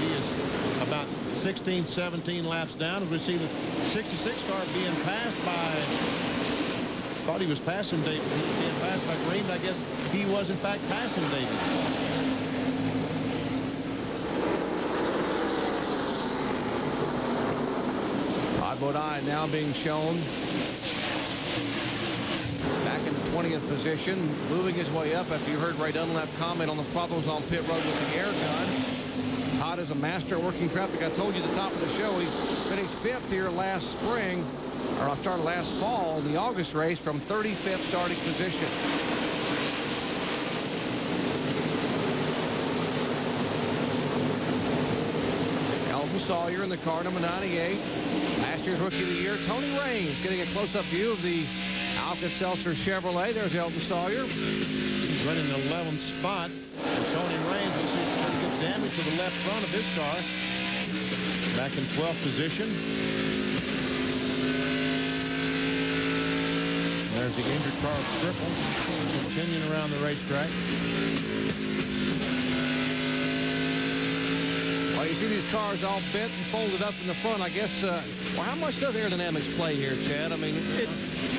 [SPEAKER 4] He is about 16, 17 laps down as we see the 66 car being passed by, thought he was passing David. He was being passed by Green, but I guess he was in fact passing David.
[SPEAKER 3] Todd Bodine now being shown back in the 20th position, moving his way up after you heard Ray Dunlap comment on the problems on pit road with the air gun. Todd is a master at working traffic. I told you at the top of the show, he finished 5th here last spring, or I started last fall in the August race from 35th starting position. Elton Sawyer in the car number 98. Last year's Rookie of the Year, Tony Raines, getting a close-up view of the Alka-Seltzer Chevrolet. There's Elton Sawyer.
[SPEAKER 4] He's running the 11th spot. And Tony Raines, we see some pretty good damage to the left front of his car. Back in 12th position. There's the injured car of Triple continuing around the racetrack.
[SPEAKER 3] Well, you see these cars all bent and folded up in the front. I guess, well, how much does aerodynamics play here, Chad? I mean,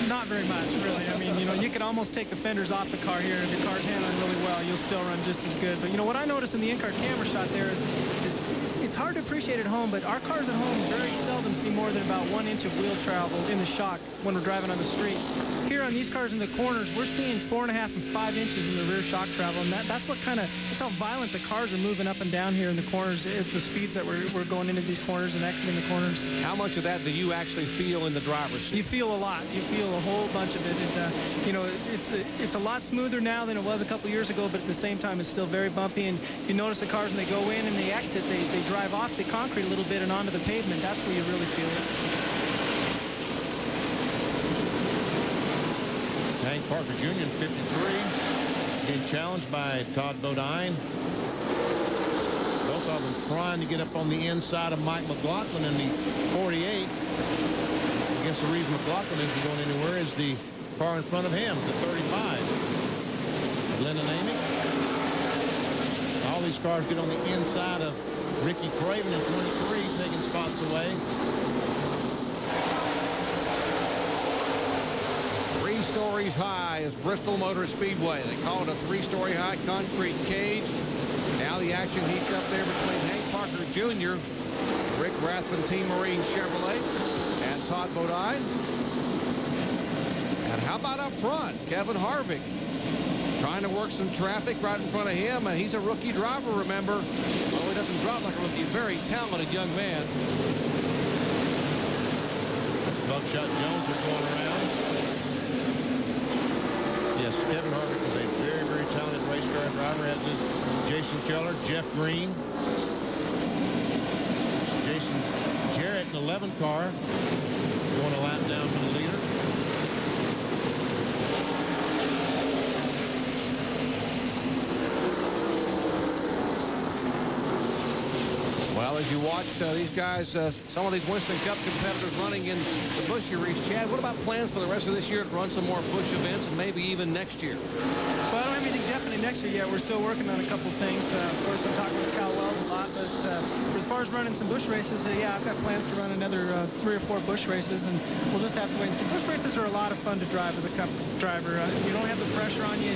[SPEAKER 8] not very much, really. I mean, you know, you could almost take the fenders off the car here, and if the car's handling really well, you'll still run just as good. But, you know, what I noticed in the in-car camera shot there is it's hard to appreciate at home, but our cars at home very seldom see more than about 1 inch of wheel travel in the shock when we're driving on the street. Here on these cars in the corners, we're seeing 4.5 and 5 inches in the rear shock travel, and that's how violent the cars are moving up and down here in the corners is the speeds that we're going into these corners and exiting the corners.
[SPEAKER 3] How much of that do you actually feel in the driver's seat?
[SPEAKER 8] You feel a lot. You feel a whole bunch of it. You know, it's a lot smoother now than it was a couple years ago, but at the same time, it's still very bumpy. And you notice the cars when they go in and they exit, they drive off the concrete a little bit and onto the pavement. That's where you really feel it.
[SPEAKER 4] Hank Parker Jr. in 53, being challenged by Todd Bodine. Both of them trying to get up on the inside of Mike McLaughlin in the 48. I guess the reason McLaughlin isn't going anywhere is the car in front of him, the 35. Lennon Amick. All these cars get on the inside of Ricky Craven in 23, taking spots away.
[SPEAKER 3] 3 stories high is Bristol Motor Speedway. They call it a 3-story high concrete cage. Now the action heats up there between Hank Parker Jr., Rick Rathbun Team Marine Chevrolet, and Todd Bodine. And how about up front? Kevin Harvick trying to work some traffic right in front of him, and he's a rookie driver, remember. Well, he doesn't drive like a rookie. Very talented young man.
[SPEAKER 4] Buckshot Jones are going around. Yes, Kevin Harvick is a very, very talented race car driver, as is Jason Keller, Jeff Green. Jason Jarrett in the 11 car going a lap down for the leader.
[SPEAKER 3] Well, as you watch these guys, some of these Winston Cup competitors running in the Busch Series, Chad, what about plans for the rest of this year to run some more Busch events and maybe even next year?
[SPEAKER 8] Well, I don't have anything definite next year yet. We're still working on a couple things. Of course, I'm talking with Kyle Wells a lot, but as far as running some Busch races, yeah, I've got plans to run another 3 or 4 Busch races, and we'll just have to wait and see. Busch races are a lot of fun to drive as a Cup driver. You don't have the pressure on you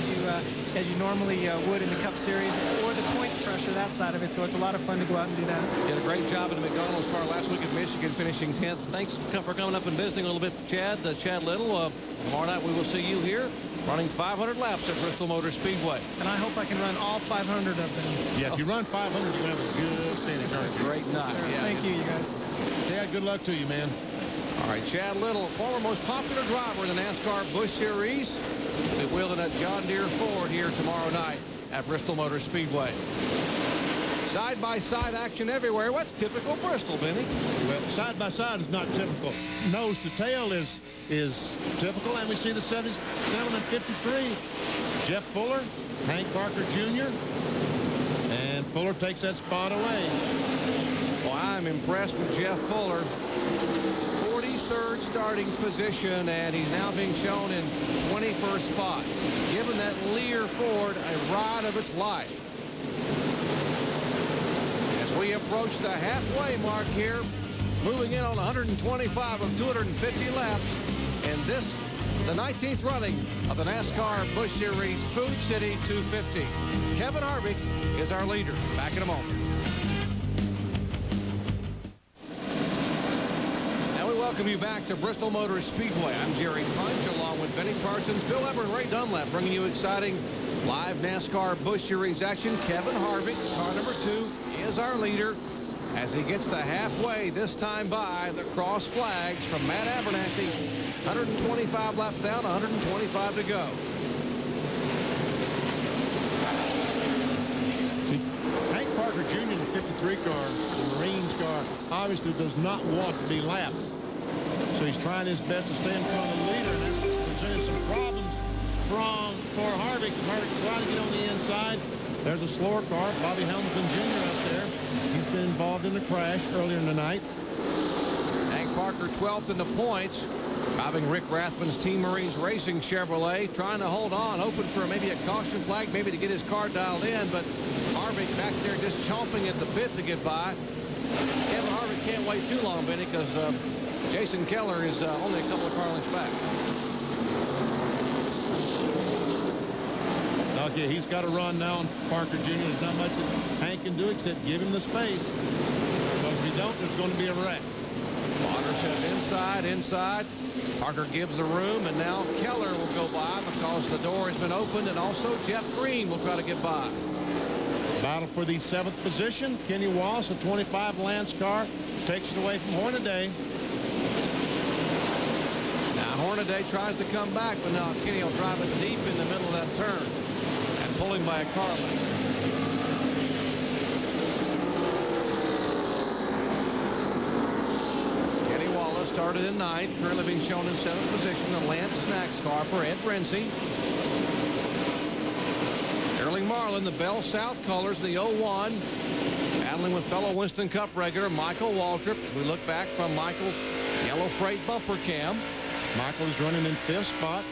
[SPEAKER 8] as you normally would in the Cup Series, or the points pressure, that side of it, so it's a lot of fun to go out and do that.
[SPEAKER 3] Did a great job in the McDonald's car last week at Michigan, finishing 10th. Thanks for coming up and visiting a little bit, Chad. Chad Little. Tomorrow night we will see you here running 500 laps at Bristol Motor Speedway.
[SPEAKER 8] And I hope I can run all 500 of them.
[SPEAKER 4] Yeah, if you run 500, you're going to have a good finish, aren't you?
[SPEAKER 3] Great night.
[SPEAKER 8] Sure.
[SPEAKER 3] Yeah.
[SPEAKER 8] Thank you guys.
[SPEAKER 4] Chad, good luck to you, man.
[SPEAKER 3] All right, Chad Little, former most popular driver in the NASCAR Busch Series, will be wielding a John Deere Ford here tomorrow night at Bristol Motor Speedway. Side-by-side action everywhere. What's typical Bristol, Benny?
[SPEAKER 4] Well, side-by-side is not typical. Nose to tail is typical, and we see the 77 and 53. Jeff Fuller, Hank Parker Jr., and Fuller takes that spot away.
[SPEAKER 3] Well, I'm impressed with Jeff Fuller. 43rd starting position, and he's now being shown in 21st spot, giving that Lear Ford a ride of its life. As we approach the halfway mark here, moving in on 125 of 250 laps, and this, the 19th running of the NASCAR Busch Series Food City 250. Kevin Harvick is our leader. Back in a moment. Welcome you back to Bristol Motor Speedway. I'm Jerry Punch, along with Benny Parsons, Bill Weber, and Ray Dunlap, bringing you exciting live NASCAR Busch Series action. Kevin Harvick, car number 2, is our leader as he gets to halfway, this time by the cross flags from Matt Abernathy. 125 laps down, 125 to go.
[SPEAKER 4] Hank Parker Jr. in the 53 car, the Marines car, obviously does not want to be lapped. So he's trying his best to stay in front of the leader. And that's presented some problems for Harvick. Harvick trying to get on the inside. There's a slower car, Bobby Hamilton Jr. up there. He's been involved in the crash earlier in the night.
[SPEAKER 3] Hank Parker 12th in the points, driving Rick Rathman's Team Marines Racing Chevrolet, trying to hold on, hoping for maybe a caution flag, maybe to get his car dialed in, but Harvick back there just chomping at the bit to get by. Kevin Harvick can't wait too long, Benny, because Jason Keller is only a couple of car lengths back.
[SPEAKER 4] Okay, he's got to run now on Parker Jr. There's not much that Hank can do except give him the space. Because if he don't, there's going to be a wreck.
[SPEAKER 3] Watterson inside. Parker gives the room, and now Keller will go by because the door has been opened, and also Jeff Green will try to get by.
[SPEAKER 4] Battle for the 7th position. Kenny Wallace, a 25 Lance car, takes it away from Hornaday.
[SPEAKER 3] Now Hornaday tries to come back, but now Kenny will drive it deep in the middle of that turn and pull him by a car length. Kenny Wallace started in 9th, currently being shown in 7th position, the Lance Snacks car for Ed Renzi. Erling Marlin, the Bell South colors, the 01, battling with fellow Winston Cup regular Michael Waltrip as we look back from Michael's yellow freight bumper cam.
[SPEAKER 4] Michael is running in 5th spot.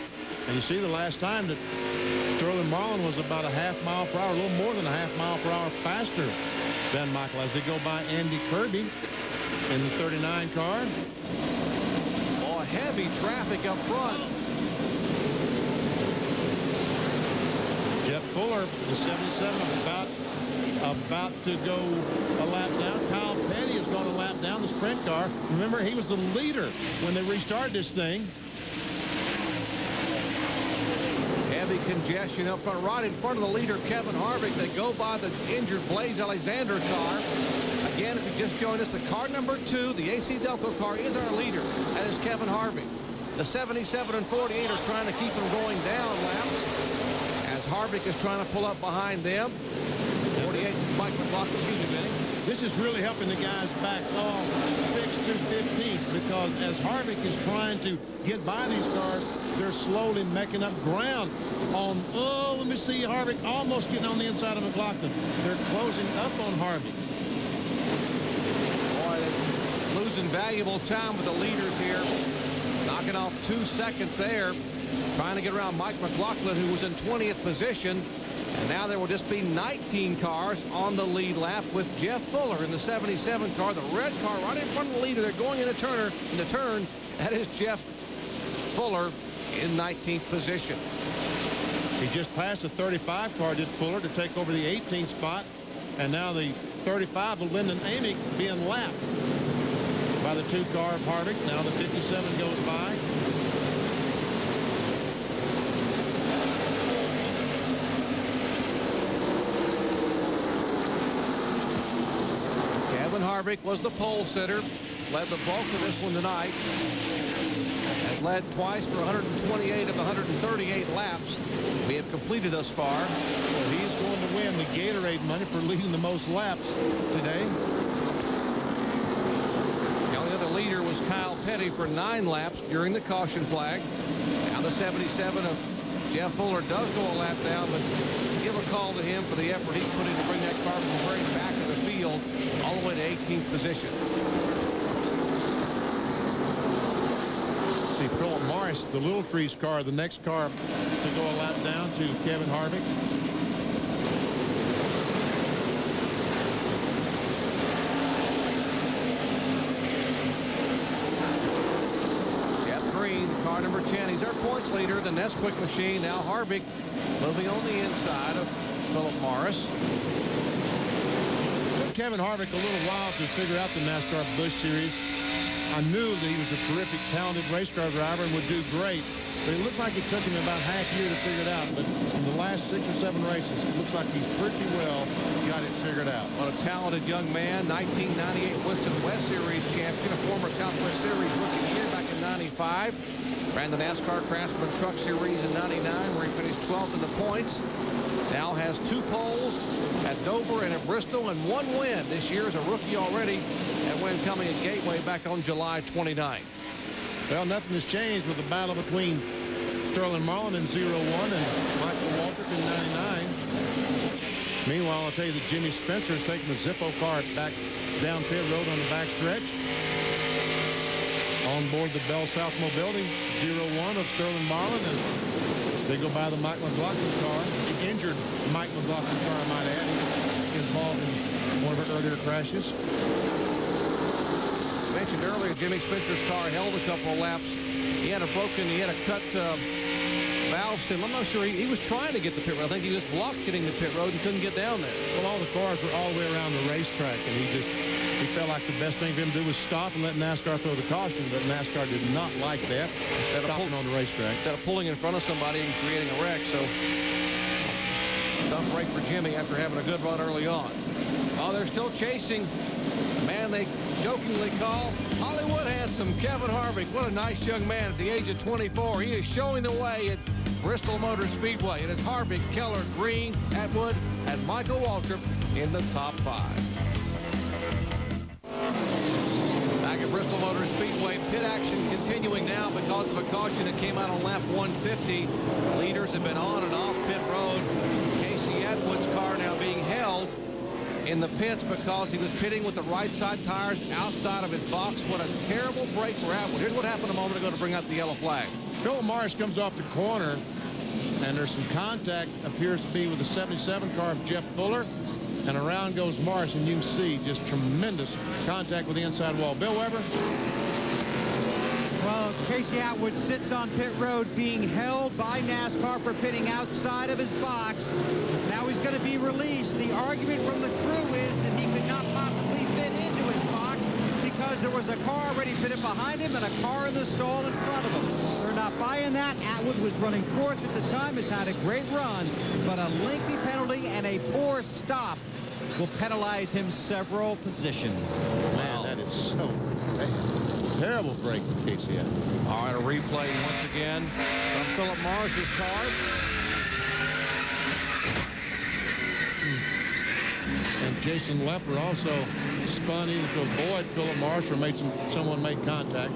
[SPEAKER 4] And you see the last time that Sterling Marlin was about a half mile per hour, a little more than a half mile per hour faster than Michael as they go by Andy Kirby in the 39 car.
[SPEAKER 3] Oh, heavy traffic up front.
[SPEAKER 4] Jeff Fuller, the 77, about to go a lap down. Kyle Petty is going a lap down the sprint car. Remember, he was the leader when they restarted this thing.
[SPEAKER 3] heavy congestion up front, right in front of the leader, Kevin Harvick. They go by the injured Blaise Alexander car. Again, if you just joined us, the car number 2, the AC Delco car, is our leader. That is Kevin Harvick. The 77 and 48 are trying to keep him going down laps as Harvick is trying to pull up behind them. 48, Mike McLaughlin, excuse me, Benny.
[SPEAKER 4] This is really helping the guys back off 6th to 15th, because as Harvick is trying to get by these cars, they're slowly making up ground on, let me see, Harvick almost getting on the inside of McLaughlin. They're closing up on Harvick.
[SPEAKER 3] Boy, they're losing valuable time with the leaders here. Knocking off 2 seconds there. Trying to get around Mike McLaughlin, who was in 20th position. And now there will just be 19 cars on the lead lap with Jeff Fuller in the 77 car. The red car right in front of the leader. They're going in the turn. That is Jeff Fuller in 19th position.
[SPEAKER 4] He just passed the 35 car, did Fuller, to take over the 18th spot. And now the 35 of Lyndon Amick being lapped by the 2 car of Harvick. Now the 57 goes by.
[SPEAKER 3] Kevin Harvick was the pole sitter, led the bulk of this one tonight, has led twice for 128 of 138 laps we have completed thus far.
[SPEAKER 4] So he's going to win the Gatorade money for leading the most laps today.
[SPEAKER 3] The only other leader was Kyle Petty for 9 laps during the caution flag. Now the 77 of Jeff Fuller does go a lap down, but give a call to him for the effort he's put in to bring that car from the very back of the field all the way to 18th position.
[SPEAKER 4] See, Philip Morris, the Little Trees car, the next car to go a lap down to Kevin Harvick.
[SPEAKER 3] Jeff Green, car number 10. He's our points leader, the Nesquik machine. Now Harvick moving on the inside of Philip Morris.
[SPEAKER 4] It took Kevin Harvick a little while to figure out the NASCAR Busch Series. I knew that he was a terrific, talented race car driver and would do great, but it looks like it took him about half a year to figure it out. But in the last 6 or 7 races, it looks like he's pretty well got it figured out.
[SPEAKER 3] What a talented young man. 1998 Winston West Series champion, a former Southwest Series rookie year back in 95. Ran the NASCAR Craftsman Truck Series in 99, where he finished 12th in the points. Now has 2 poles at Dover and at Bristol and 1 win this year as a rookie already. That win coming at Gateway back on July 29th.
[SPEAKER 4] Well, nothing has changed with the battle between Sterling Marlin in 01 and Michael Waltrip in 99. Meanwhile, I'll tell you that Jimmy Spencer is taking the Zippo car back down pit road on the backstretch. On board the Bell South Mobility, 01 of Sterling Marlin, as they go by the Mike McLaughlin car. The injured Mike McLaughlin car, I might add, involved in one of our earlier crashes.
[SPEAKER 3] Mentioned earlier, Jimmy Spencer's car held a couple of laps. He had a cut valve stem. I'm not sure. He was trying to get the pit road. I think he was blocked getting the pit road and couldn't get down there.
[SPEAKER 4] Well, all the cars were all the way around the racetrack, and he felt like the best thing for him to do was stop and let NASCAR throw the caution, but NASCAR did not like that. Instead of stopping on the racetrack.
[SPEAKER 3] Instead of pulling in front of somebody and creating a wreck. So tough break for Jimmy after having a good run early on. Oh, they're still chasing the man they jokingly call Hollywood Handsome, Kevin Harvick. What a nice young man at the age of 24. He is showing the way at Bristol Motor Speedway. It is Harvick, Keller, Green, Atwood, and Michael Waltrip in the top 5. Back at Bristol Motor Speedway, pit action continuing now because of a caution that came out on lap 150. The leaders have been on and off pit road. Casey Atwood's car now being held in the pits because he was pitting with the right side tires outside of his box. What a terrible break for Atwood. Here's what happened a moment ago to bring out the yellow flag.
[SPEAKER 4] Philip Morris comes off the corner, and there's some contact, appears to be with the 77 car of Jeff Fuller, and around goes Morris, and you can see just tremendous contact with the inside wall. Bill Weber?
[SPEAKER 1] Well, Casey Atwood sits on pit road being held by NASCAR for pitting outside of his box. Now he's going to be released. The argument from the crew is that he could not possibly fit into his box because there was a car already pitted behind him and a car in the stall in front of him. They're Not buying that. Atwood was running fourth at the time, has had a great run, but a lengthy penalty and a poor stop will penalize him several positions.
[SPEAKER 4] Man, that is so bad. Terrible break from Casey Atwood.
[SPEAKER 3] All right, a replay once again from Philip Morris's car.
[SPEAKER 4] And Jason Leffler also spun either to avoid Philip Morris or someone made contact.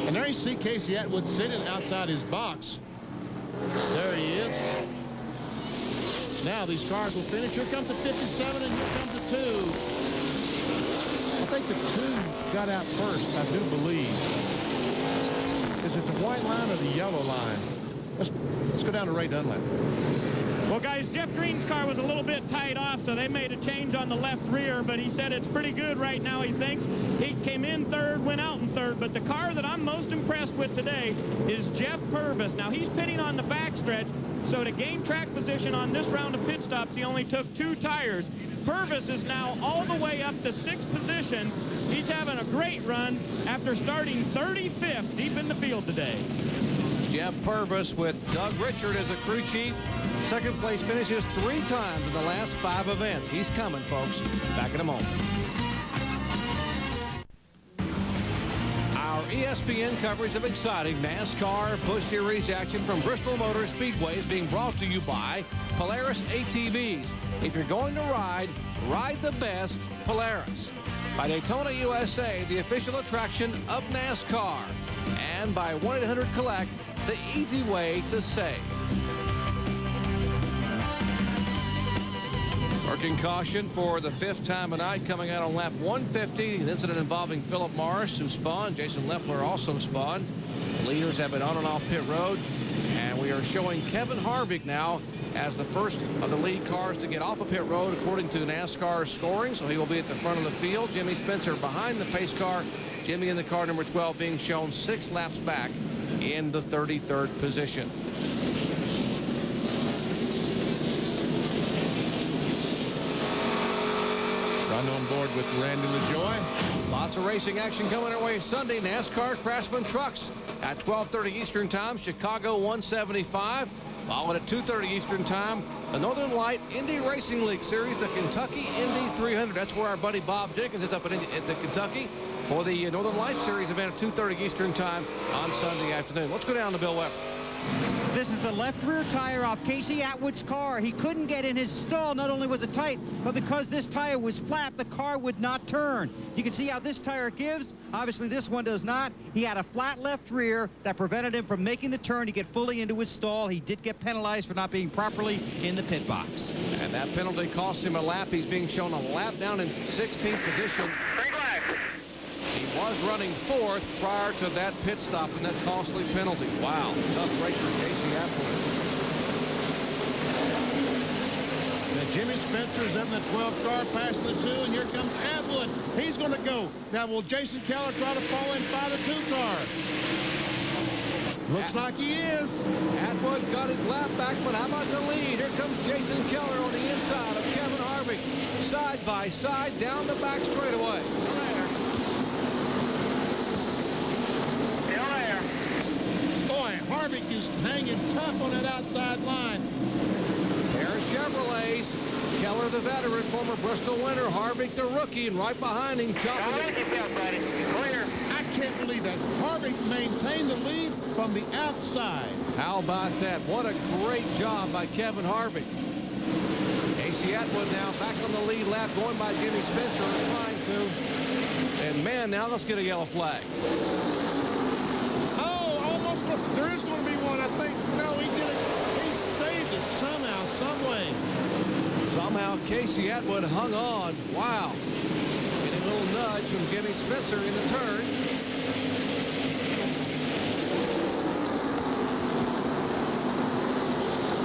[SPEAKER 4] And there you see Casey Atwood sitting outside his box. There he is. Now these cars will finish. Here comes the 57 and here comes the 2. I think the 2 got out first, I do believe. Is it the white line or the yellow line? Let's go down to Ray Dunlap.
[SPEAKER 2] Well, guys, Jeff Green's car was a little bit tied off, so they made a change on the left rear, but he said it's pretty good right now, he thinks. He came in third, went out in third, but the car that I'm most impressed with today is Jeff Purvis. Now, he's pitting on the backstretch, so to gain track position on this round of pit stops, he only took 2 tires. Purvis is now all the way up to 6th position. He's having a great run after starting 35th deep in the field today.
[SPEAKER 3] Jeff Purvis with Doug Richard as the crew chief. Second place finishes 3 times in the last 5 events. He's coming, folks. Back in a moment. Our ESPN coverage of exciting NASCAR Busch Series action from Bristol Motor Speedway is being brought to you by Polaris ATVs. If you're going to ride, ride the best Polaris. By Daytona USA, the official attraction of NASCAR. And by 1-800-COLLECT, the easy way to save. Working caution for the 5th time tonight coming out on lap 150. An incident involving Philip Morris, who spun. Jason Leffler also spun. The leaders have been on and off pit road. And we are showing Kevin Harvick now as the first of the lead cars to get off of pit road according to NASCAR scoring. So he will be at the front of the field. Jimmy Spencer behind the pace car. Jimmy in the car number 12 being shown 6 laps back in the 33rd position.
[SPEAKER 4] Run on board with Randy LaJoie.
[SPEAKER 3] Lots of racing action coming our way Sunday. NASCAR Craftsman Trucks at 12:30 Eastern Time. Chicago 175. Followed at 2:30 Eastern Time. The Northern Light Indy Racing League Series, the Kentucky Indy 300. That's where our buddy Bob Jenkins is up at the Kentucky for the Northern Light Series event at 2:30 Eastern Time on Sunday afternoon. Let's go down to Bill Weber.
[SPEAKER 1] This is the left rear tire off Casey Atwood's car. He couldn't get in his stall. Not only was it tight, but because this tire was flat, the car would not turn. You can see how this tire gives. Obviously, this one does not. He had a flat left rear that prevented him from making the turn to get fully into his stall. He did get penalized for not being properly in the pit box.
[SPEAKER 3] And that penalty cost him a lap. He's being shown a lap down in 16th position. He was running 4th prior to that pit stop and that costly penalty. Wow, tough break for Casey Atwood.
[SPEAKER 4] Now Jimmy Spencer's in the 12th car past the 2, and here comes Atwood. He's going to go. Now will Jason Keller try to fall in by the 2 car? Looks like he is.
[SPEAKER 3] Atwood's got his lap back, but how about the lead? Here comes Jason Keller on the inside of Kevin Harvick. Side by side down the back straightaway.
[SPEAKER 4] Boy, Harvick is hanging tough on that outside line.
[SPEAKER 3] There's Chevrolets. Keller, the veteran, former Bristol winner. Harvick, the rookie, and right behind him, chopping it.
[SPEAKER 4] I can't believe that. Harvick maintained the lead from the outside.
[SPEAKER 3] How about that? What a great job by Kevin Harvick. Casey Atwood now back on the lead lap, going by Jimmy Spencer, trying to. And man, now let's get a yellow flag.
[SPEAKER 4] There is going to be one, I think. No, he did it. He saved it somehow, some way.
[SPEAKER 3] Somehow Casey Atwood hung on. Wow. Getting a little nudge from Jimmy Spencer in the turn.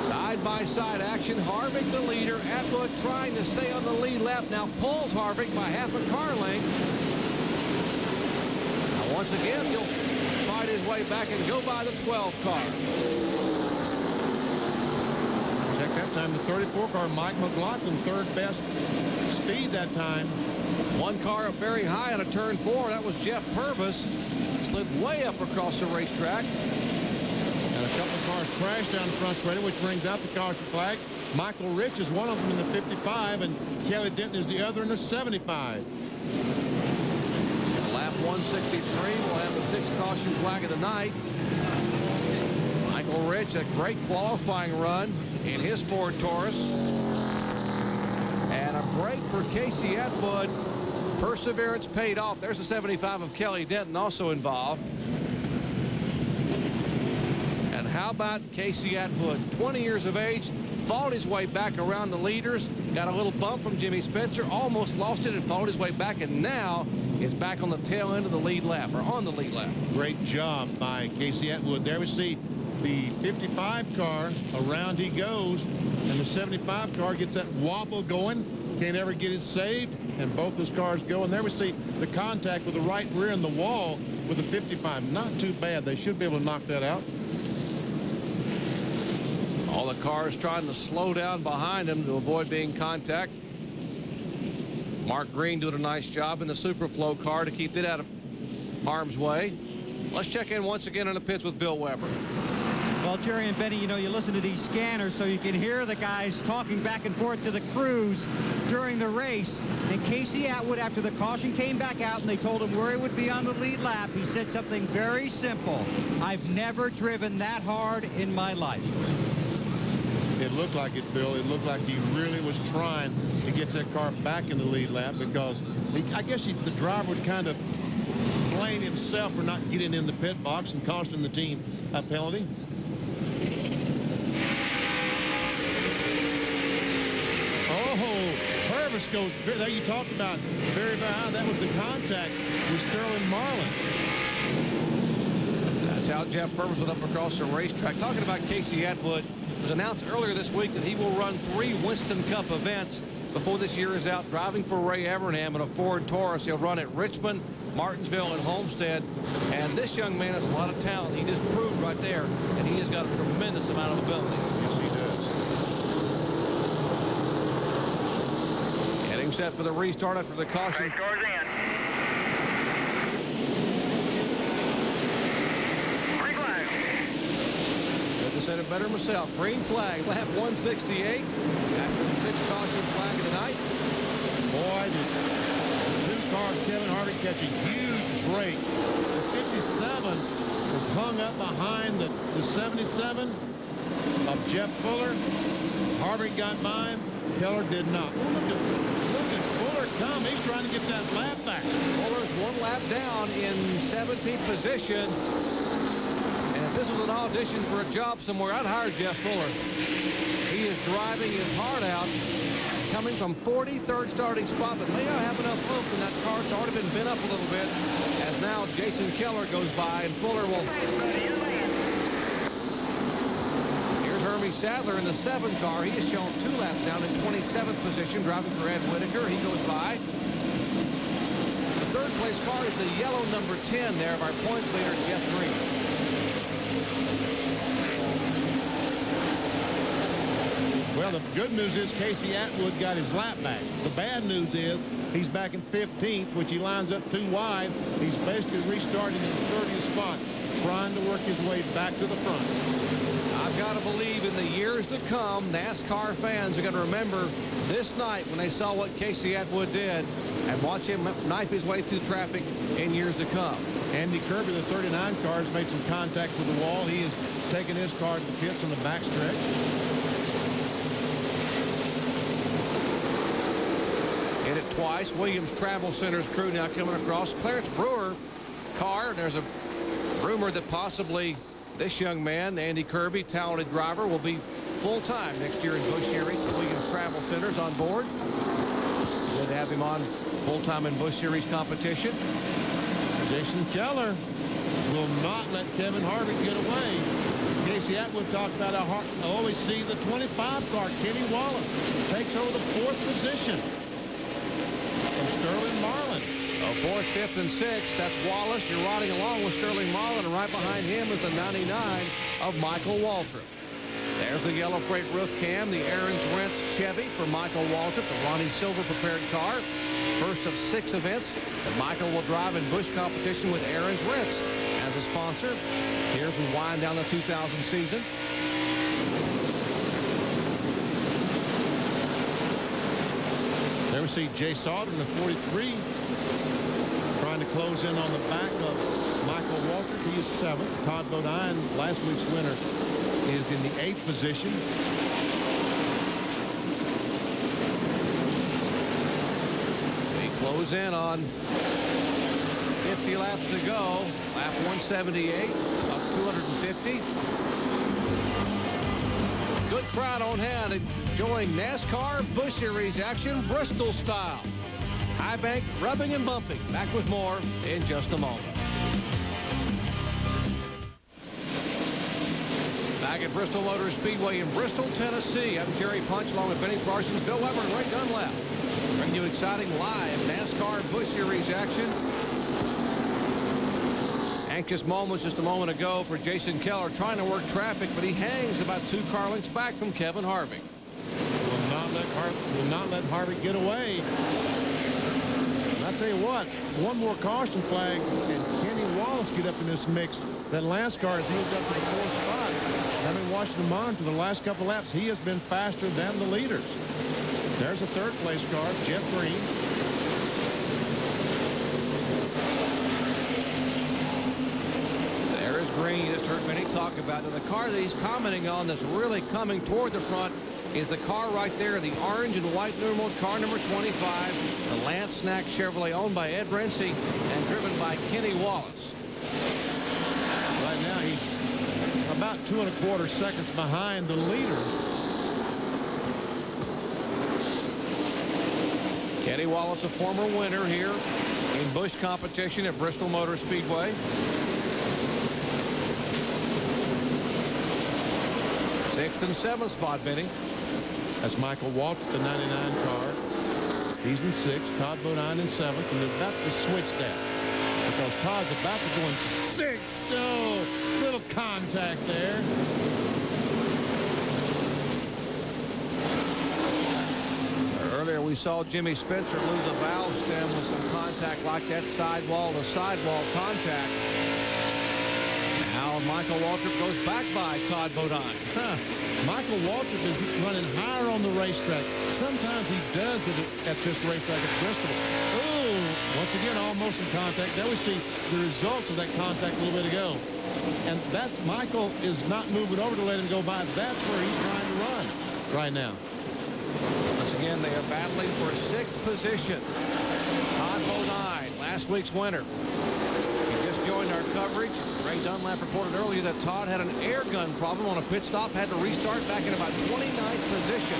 [SPEAKER 3] Side-by-side action. Harvick the leader. Atwood trying to stay on the lead lap. Now pulls Harvick by half a car length. Now once again, he'll fight his way back and go by the 12 car.
[SPEAKER 4] Check that time, the 34 car, Mike McLaughlin, 3rd best speed that time.
[SPEAKER 3] One car up very high on a turn 4. That was Jeff Purvis. slid way up across the racetrack.
[SPEAKER 4] And a couple of cars crashed down the front straightaway, which brings out the caution flag. Michael Rich is one of them in the 55, and Kelly Denton is the other in the 75.
[SPEAKER 3] Lap 163 will have the 6th caution flag of the night. Michael Rich, a great qualifying run in his Ford Taurus. And a break for Casey Atwood. Perseverance paid off. There's the 75 of Kelly Denton also involved. And how about Casey Atwood, 20 years of age, fought his way back around the leaders, got a little bump from Jimmy Spencer, almost lost it and fought his way back, and now is back on the tail end of the lead lap, or on the lead lap.
[SPEAKER 4] Great job by Casey Atwood. There we see the 55 car, around he goes, and the 75 car gets that wobble going, can't ever get it saved, and both those cars go. And there we see the contact with the right rear in the wall with the 55. Not too bad. They should be able to knock that out.
[SPEAKER 3] All the cars trying to slow down behind him to avoid being contact. Mark Green doing a nice job in the Superflow car to keep it out of harm's way. Let's check in once again in the pits with Bill Weber.
[SPEAKER 1] Well, Jerry and Benny, you know, you listen to these scanners so you can hear the guys talking back and forth to the crews during the race. And Casey Atwood, after the caution came back out and they told him where he would be on the lead lap, he said something very simple. I've never driven that hard in my life.
[SPEAKER 4] It looked like it, Bill. It looked like he really was trying to get that car back in the lead lap, because I guess the driver would kind of blame himself for not getting in the pit box and costing the team a penalty. Oh, Purvis goes there. You talked about very, very high. That was the contact with Sterling Marlin.
[SPEAKER 3] That's how Jeff Purvis went up across the racetrack. Talking about Casey Atwood, it was announced earlier this week that he will run 3 Winston Cup events before this year is out, driving for Ray Evernham in a Ford Taurus. He'll run at Richmond, Martinsville, and Homestead. And this young man has a lot of talent. He just proved right there that he has got a tremendous amount of ability.
[SPEAKER 4] Yes, he does.
[SPEAKER 3] Getting set for the restart after the caution.
[SPEAKER 5] Race car's in. Green flag.
[SPEAKER 3] Couldn't have said it better myself. Green flag, lap 168. After the 6th caution flag of the night.
[SPEAKER 4] Boy, the 2-car Kevin Harvick catch a huge break. The 57 was hung up behind the 77 of Jeff Fuller. Harvick got by him. Keller did not. Oh, look at Fuller come. He's trying to get that lap back.
[SPEAKER 3] Fuller's 1 lap down in 17th position. And if this was an audition for a job somewhere, I'd hire Jeff Fuller. He is driving his heart out, coming from 43rd starting spot, but may not have enough oomph in that car. It's already been bent up a little bit, as now Jason Keller goes by, and Fuller will... Here's Hermie Sadler in the 7 car. He is shown 2 laps down in 27th position, driving for Ed Whitaker. He goes by. The 3rd place car is the yellow number 10 there of our points leader, Jeff Green.
[SPEAKER 4] Well, the good news is Casey Atwood got his lap back. The bad news is he's back in 15th, which he lines up too wide. He's basically restarting in the 30th spot, trying to work his way back to the front.
[SPEAKER 3] I've got to believe in the years to come, NASCAR fans are going to remember this night when they saw what Casey Atwood did and watch him knife his way through traffic in years to come.
[SPEAKER 4] Andy Kirby, the 39 car, has made some contact with the wall. He is taking his car to the pits on the backstretch.
[SPEAKER 3] Hit it twice. Williams Travel Center's crew now coming across. Clarence Brewer car. There's a rumor that possibly this young man, Andy Kirby, talented driver, will be full-time next year in Busch Series. Williams Travel Center's on board. Good to have him on full-time in Busch Series competition.
[SPEAKER 4] Jason Keller will not let Kevin Harvick get away. Casey Atwood talked about how hard. I always see the 25 car, Kenny Wallace, takes over the 4th position from Sterling Marlin.
[SPEAKER 3] 4th, 5th, and 6th. That's Wallace. You're riding along with Sterling Marlin, and right behind him is the 99 of Michael Waltrip. There's the yellow freight roof cam, the Aaron's Rents Chevy for Michael Waltrip, the Ronnie Silver prepared car. First of 6 events that Michael will drive in Busch competition with Aaron's Rents as a sponsor. Here's we wind down the 2000 season.
[SPEAKER 4] There we see Jay Sauter in the 43 trying to close in on the back of Michael Waltrip. He is 7th. Todd Bodine, last week's winner, is in the 8th position.
[SPEAKER 3] They close in on 50 laps to go. Lap 178, up 250. Good crowd on hand enjoying NASCAR Busch Series action Bristol style. High bank rubbing and bumping. Back with more in just a moment. Back at Bristol Motor Speedway in Bristol, Tennessee. I'm Jerry Punch along with Benny Parsons, Bill Weber, and Ray Dunlap. Bringing you exciting live NASCAR Busch Series action. Anxious moments just a moment ago for Jason Keller trying to work traffic, but he hangs about 2 car lengths back from Kevin Harvick.
[SPEAKER 4] Will not let Harvick get away. And I tell you what, one more caution flag and Kenny Wallace get up in this mix. That NASCAR has moved up to the 4th spot. Having watched him on for the last couple laps, he has been faster than the leaders. There's a 3rd place car, Jeff Green.
[SPEAKER 3] Green, you just heard Benny talk about it. The car that he's commenting on that's really coming toward the front is the car right there, the orange and white numeral car number 25, the Lance Snack Chevrolet, owned by Ed Rensi and driven by Kenny Wallace.
[SPEAKER 4] Right now he's about 2 1/4 seconds behind the leader.
[SPEAKER 3] Kenny Wallace, a former winner here in Busch competition at Bristol Motor Speedway. 6th and 7th spot, Benny.
[SPEAKER 4] That's Michael Waltrip, the 99 car. He's in 6th. Todd Bodine in 7th. And they're about to switch that because Todd's about to go in 6th. Oh, little contact there.
[SPEAKER 3] Earlier we saw Jimmy Spencer lose a valve stem with some contact like that, sidewall to sidewall contact. Now Michael Waltrip goes back by Todd Bodine.
[SPEAKER 4] Michael Waltrip is running higher on the racetrack. Sometimes he does it at this racetrack at Bristol. Oh, once again, almost in contact. There we see the results of that contact a little bit ago. And that's Michael is not moving over to let him go by. That's where he's trying to run right now.
[SPEAKER 3] Once again, they are battling for 6th position. Todd Bodine, last week's winner. He just joined our coverage. Ray Dunlap reported earlier that Todd had an air gun problem on a pit stop, had to restart back in about 29th position.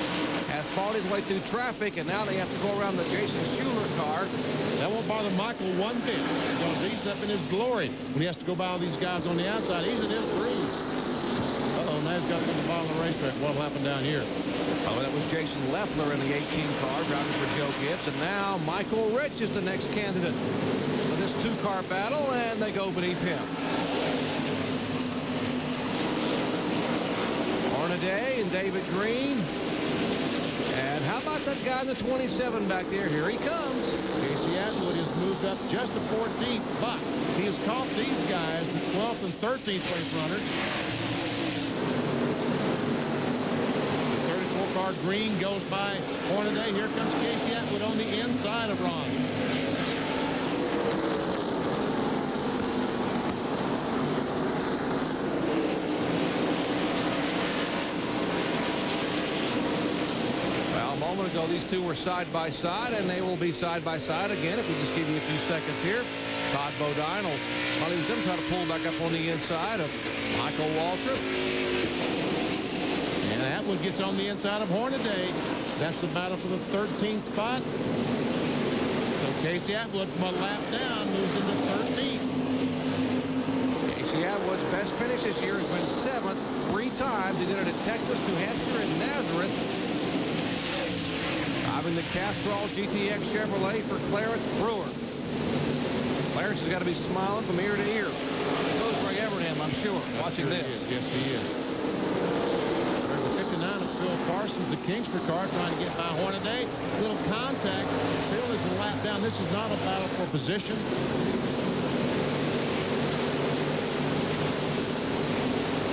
[SPEAKER 3] Has fought his way through traffic, and now they have to go around the Jason Schuler car.
[SPEAKER 4] That won't bother Michael one bit because he's up in his glory when he has to go by all these guys on the outside. He's in his groove. Uh-oh, now he's got to go to the bottom of the racetrack. What'll happen down here?
[SPEAKER 3] Oh, that was Jason Leffler in the 18 car driving for Joe Gibbs, and now Michael Rich is the next candidate for this 2-car battle, and they go beneath him. Hornaday and David Green. And how about that guy in the 27 back there? Here he comes.
[SPEAKER 4] Casey Atwood has moved up just a 14th, but he has caught these guys, the 12th and 13th place runners. The 34-car Green goes by Hornaday. Here comes Casey Atwood on the inside of Ron.
[SPEAKER 3] A moment ago, these two were side by side, and they will be side by side again if we just give you a few seconds here. Todd Bodine, well, he was going to try to pull back up on the inside of Michael Waltrip.
[SPEAKER 4] And Atwood gets on the inside of Hornaday. That's the battle for the 13th spot. So Casey Atwood from a lap down moves into 13th.
[SPEAKER 3] Casey Atwood's best finish this year has been 7th 3 times. He did it at Texas, New Hampshire, and Nazareth. Driving the Castrol GTX Chevrolet for Clarence Brewer. Clarence has got to be smiling from ear to ear. So is Ray Evernham, I'm sure, watching this.
[SPEAKER 4] Yes, he is. There's a Parsons, the Kingsford car, trying to get by Hornaday. Little contact. Still is a lap down. This is not a battle for position.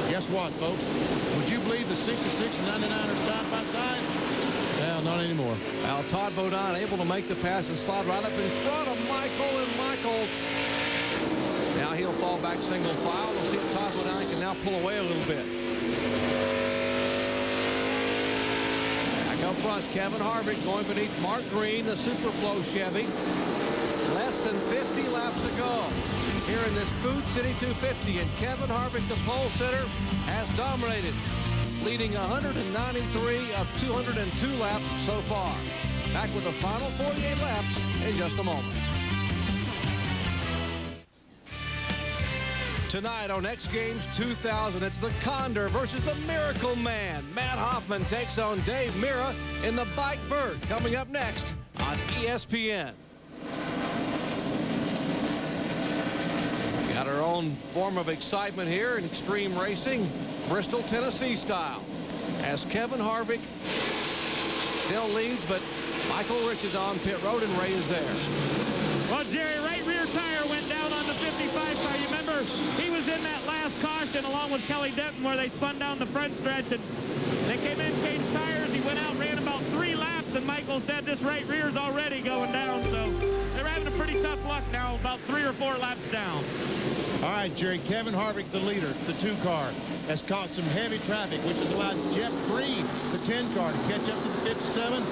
[SPEAKER 4] Guess what, folks? Would you believe the 66 and 99 are side by side? Well, not anymore.
[SPEAKER 3] Well, Todd Bodine able to make the pass and slide right up in front of Michael, and Michael, now he'll fall back single file. We'll see if Todd Bodine can now pull away a little bit. Back up front, Kevin Harvick going beneath Mark Green, the Superflow Chevy. Less than 50 laps to go here in this Food City 250, and Kevin Harvick, the pole sitter, has dominated, leading 193 of 202 laps so far. Back with the final 48 laps in just a moment. Tonight on X Games 2000, it's the Condor versus the Miracle Man. Matt Hoffman takes on Dave Mirra in the Bike Vert, coming up next on ESPN. Got our own form of excitement here in extreme racing, Bristol, Tennessee style, as Kevin Harvick still leads, but Michael Rich is on pit road and Ray is there.
[SPEAKER 2] Well, Jerry, right rear tire went down on the 55 car. You remember he was in that last caution along with Kelly Denton where they spun down the front stretch, and they came in, changed tires. He went out, ran about 3 laps, and Michael said this right rear's already going down. So they're having a pretty tough luck now, about 3 or 4 laps down.
[SPEAKER 4] All right, Jerry, Kevin Harvick, the leader, the 2 car, has caught some heavy traffic, which has allowed Jeff Green, the 10 car, to catch up to the 57.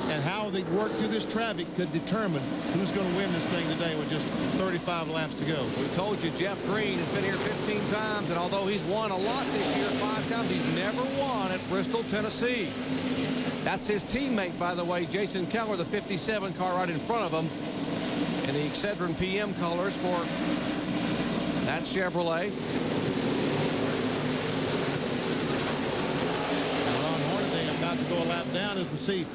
[SPEAKER 4] And how they work through this traffic could determine who's going to win this thing today with just 35 laps to go.
[SPEAKER 3] We told you Jeff Green has been here 15 times, and although he's won a lot this year, 5 times, he's never won at Bristol, Tennessee. That's his teammate, by the way, Jason Keller, the 57 car right in front of him, in the Excedrin PM colors for that Chevrolet.
[SPEAKER 4] Ron Hornaday about to go a lap down as we see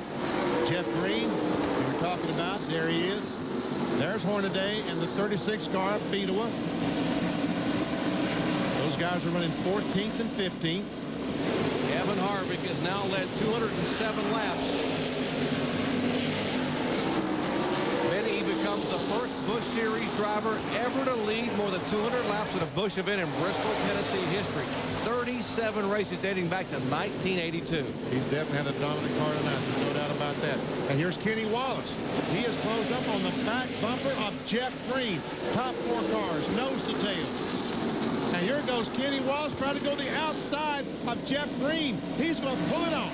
[SPEAKER 4] Jeff Green, we were talking about. There he is. There's Hornaday and the 36 car, Fedewa. Those guys are running 14th and 15th.
[SPEAKER 3] Kevin Harvick has now led 207 laps. Then he becomes the first Busch Series driver ever to lead more than 200 laps at a Busch event in Bristol, Tennessee history. 37 races dating back to 1982.
[SPEAKER 4] He's definitely had a dominant car tonight. There's no doubt about that. And here's Kenny Wallace. He has closed up on the back bumper of Jeff Green. Top 4 cars, nose to tail. And here goes Kenny Wallace trying to go the outside of Jeff Green. He's going to pull it off.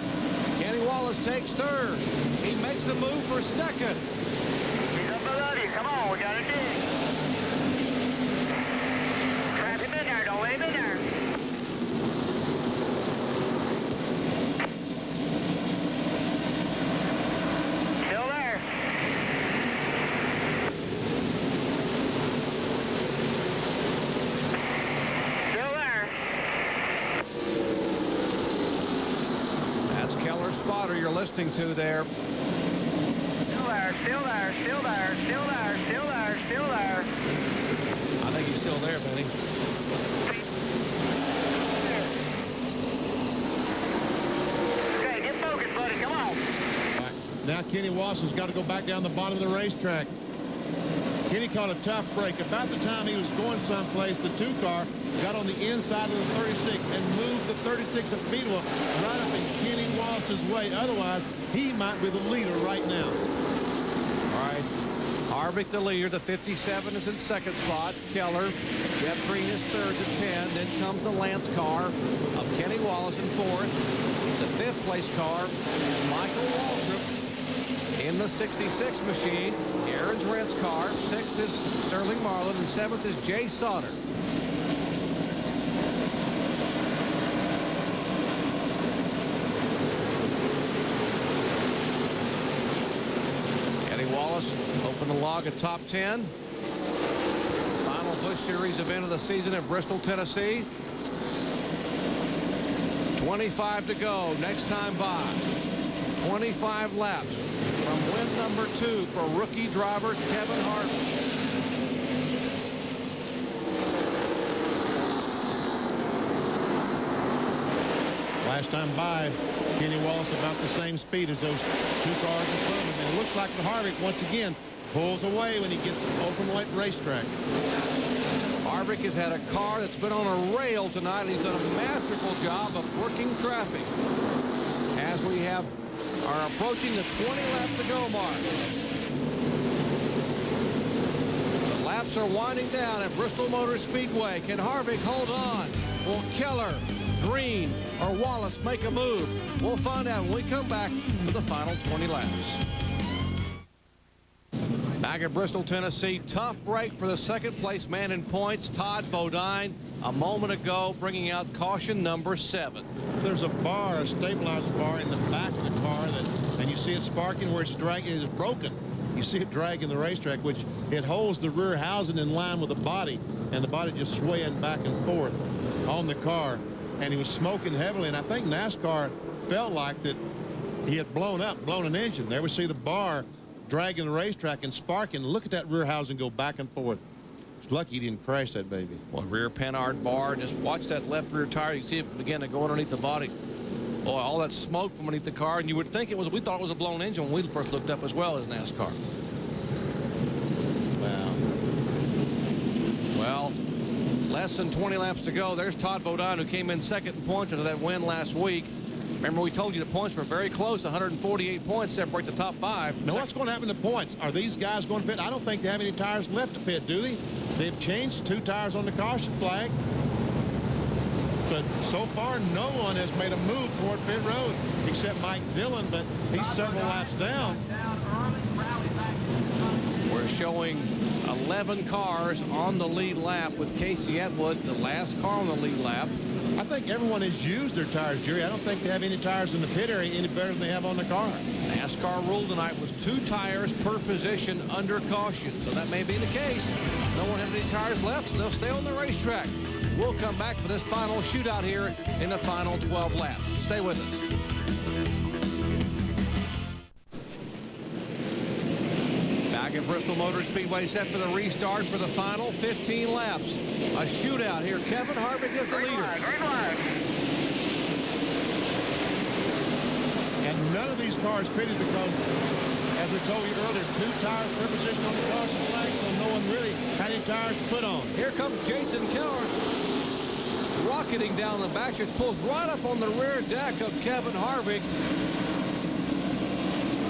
[SPEAKER 3] Kenny Wallace takes 3rd. He makes a move for 2nd.
[SPEAKER 5] He's up below you. Come on, we got a dig. Trap him in there. Don't let him in there. Still there. Still there.
[SPEAKER 3] That's Keller Spotter you're listening to there.
[SPEAKER 5] Still there. Still there. Still there. Still there. Still there. Still there.
[SPEAKER 3] I think he's still there, Benny.
[SPEAKER 5] Okay, get focused, buddy. Come on.
[SPEAKER 4] Now Kenny Wallace has got to go back down the bottom of the racetrack. Kenny caught a tough break. About the time he was going someplace, the 2 car got on the inside of the 36 and moved the 36 of Fedewa right up in Kenny Wallace's way. Otherwise, he might be the leader right now.
[SPEAKER 3] All right. Harvick the leader. The 57 is in 2nd spot. Keller. Jeff Green is 3rd to 10. Then comes the Lance car of Kenny Wallace in 4th. The 5th place car is Michael Waltrip in the 66 machine. Aaron's Rent's car. 6th is Sterling Marlin. And 7th is Jay Sauter. Wallace opened the log at top 10. Final Busch Series event of the season in Bristol, Tennessee. 25 to go. Next time by. 25 laps from win number 2 for rookie driver Kevin Harvick.
[SPEAKER 4] Last time by, Kenny Wallace about the same speed as those two cars in front of him. And it looks like Harvick, once again, pulls away when he gets open white racetrack.
[SPEAKER 3] Harvick has had a car that's been on a rail tonight, and he's done a masterful job of working traffic. As we are approaching the 20 lap to go mark. The laps are winding down at Bristol Motor Speedway. Can Harvick hold on? Will Keller, Green, or Wallace make a move? We'll find out when we come back for the final 20 laps. Back at Bristol, Tennessee, tough break for the second place man in points, Todd Bodine, a moment ago bringing out caution number 7.
[SPEAKER 4] There's a bar, a stabilizer bar in the back of the car, and you see it sparking where it's broken. You see it dragging the racetrack, which it holds the rear housing in line with the body, and the body just swaying back and forth on the car. And he was smoking heavily, and I think NASCAR felt like that he had blown an engine. There we see the bar dragging the racetrack and sparking. Look at that rear housing go back and forth. It's lucky he didn't crash that baby.
[SPEAKER 3] Well, rear Panhard bar. Just watch that left rear tire. You see it begin to go underneath the body. Boy, all that smoke from underneath the car, and you would think we thought it was a blown engine when we first looked up as well as NASCAR.
[SPEAKER 4] Wow.
[SPEAKER 3] Well, less than 20 laps to go. There's Todd Bodine, who came in second in points after that win last week. Remember, we told you the points were very close. 148 points separate the top 5.
[SPEAKER 4] Now, what's going to happen to points? Are these guys going to pit? I don't think they have any tires left to pit, do they? They've changed 2 tires on the caution flag. But so far, no one has made a move toward pit road except Mike Dillon, but he's several laps down.
[SPEAKER 3] We're showing 11 cars on the lead lap with Casey Atwood, the last car on the lead lap.
[SPEAKER 4] I think everyone has used their tires, Jerry. I don't think they have any tires in the pit area any better than they have on the car.
[SPEAKER 3] NASCAR rule tonight was 2 tires per position under caution. So that may be the case. No one has any tires left, so they'll stay on the racetrack. We'll come back for this final shootout here in the final 12 laps. Stay with us. Back at Bristol Motor Speedway, set for the restart for the final 15 laps. A shootout here. Kevin Harvick is the leader.
[SPEAKER 5] Green flag.
[SPEAKER 4] And none of these cars pitted because, as we told you earlier, 2 tires per position on the caution flag, so no one really had any tires to put on.
[SPEAKER 3] Here comes Jason Keller, rocketing down the backstretch, pulls right up on the rear deck of Kevin Harvick.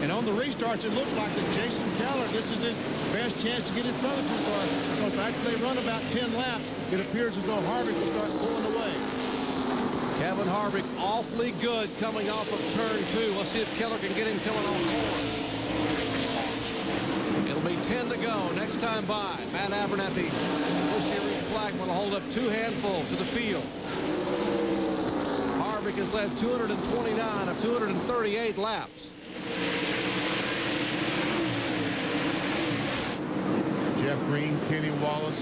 [SPEAKER 4] And on the restarts, it looks like that Jason Keller, this is his best chance to get in front of 2 cars. Because after they run about 10 laps, it appears as though Harvick will start pulling away.
[SPEAKER 3] Kevin Harvick awfully good coming off of turn 2. Let's see if Keller can get him coming on 4. It'll be 10 to go. Next time by, Matt Abernathy, Busch Series flag will hold up 2 handfuls to the field. Harvick has led 229 of 238 laps.
[SPEAKER 4] Jeff Green, Kenny Wallace,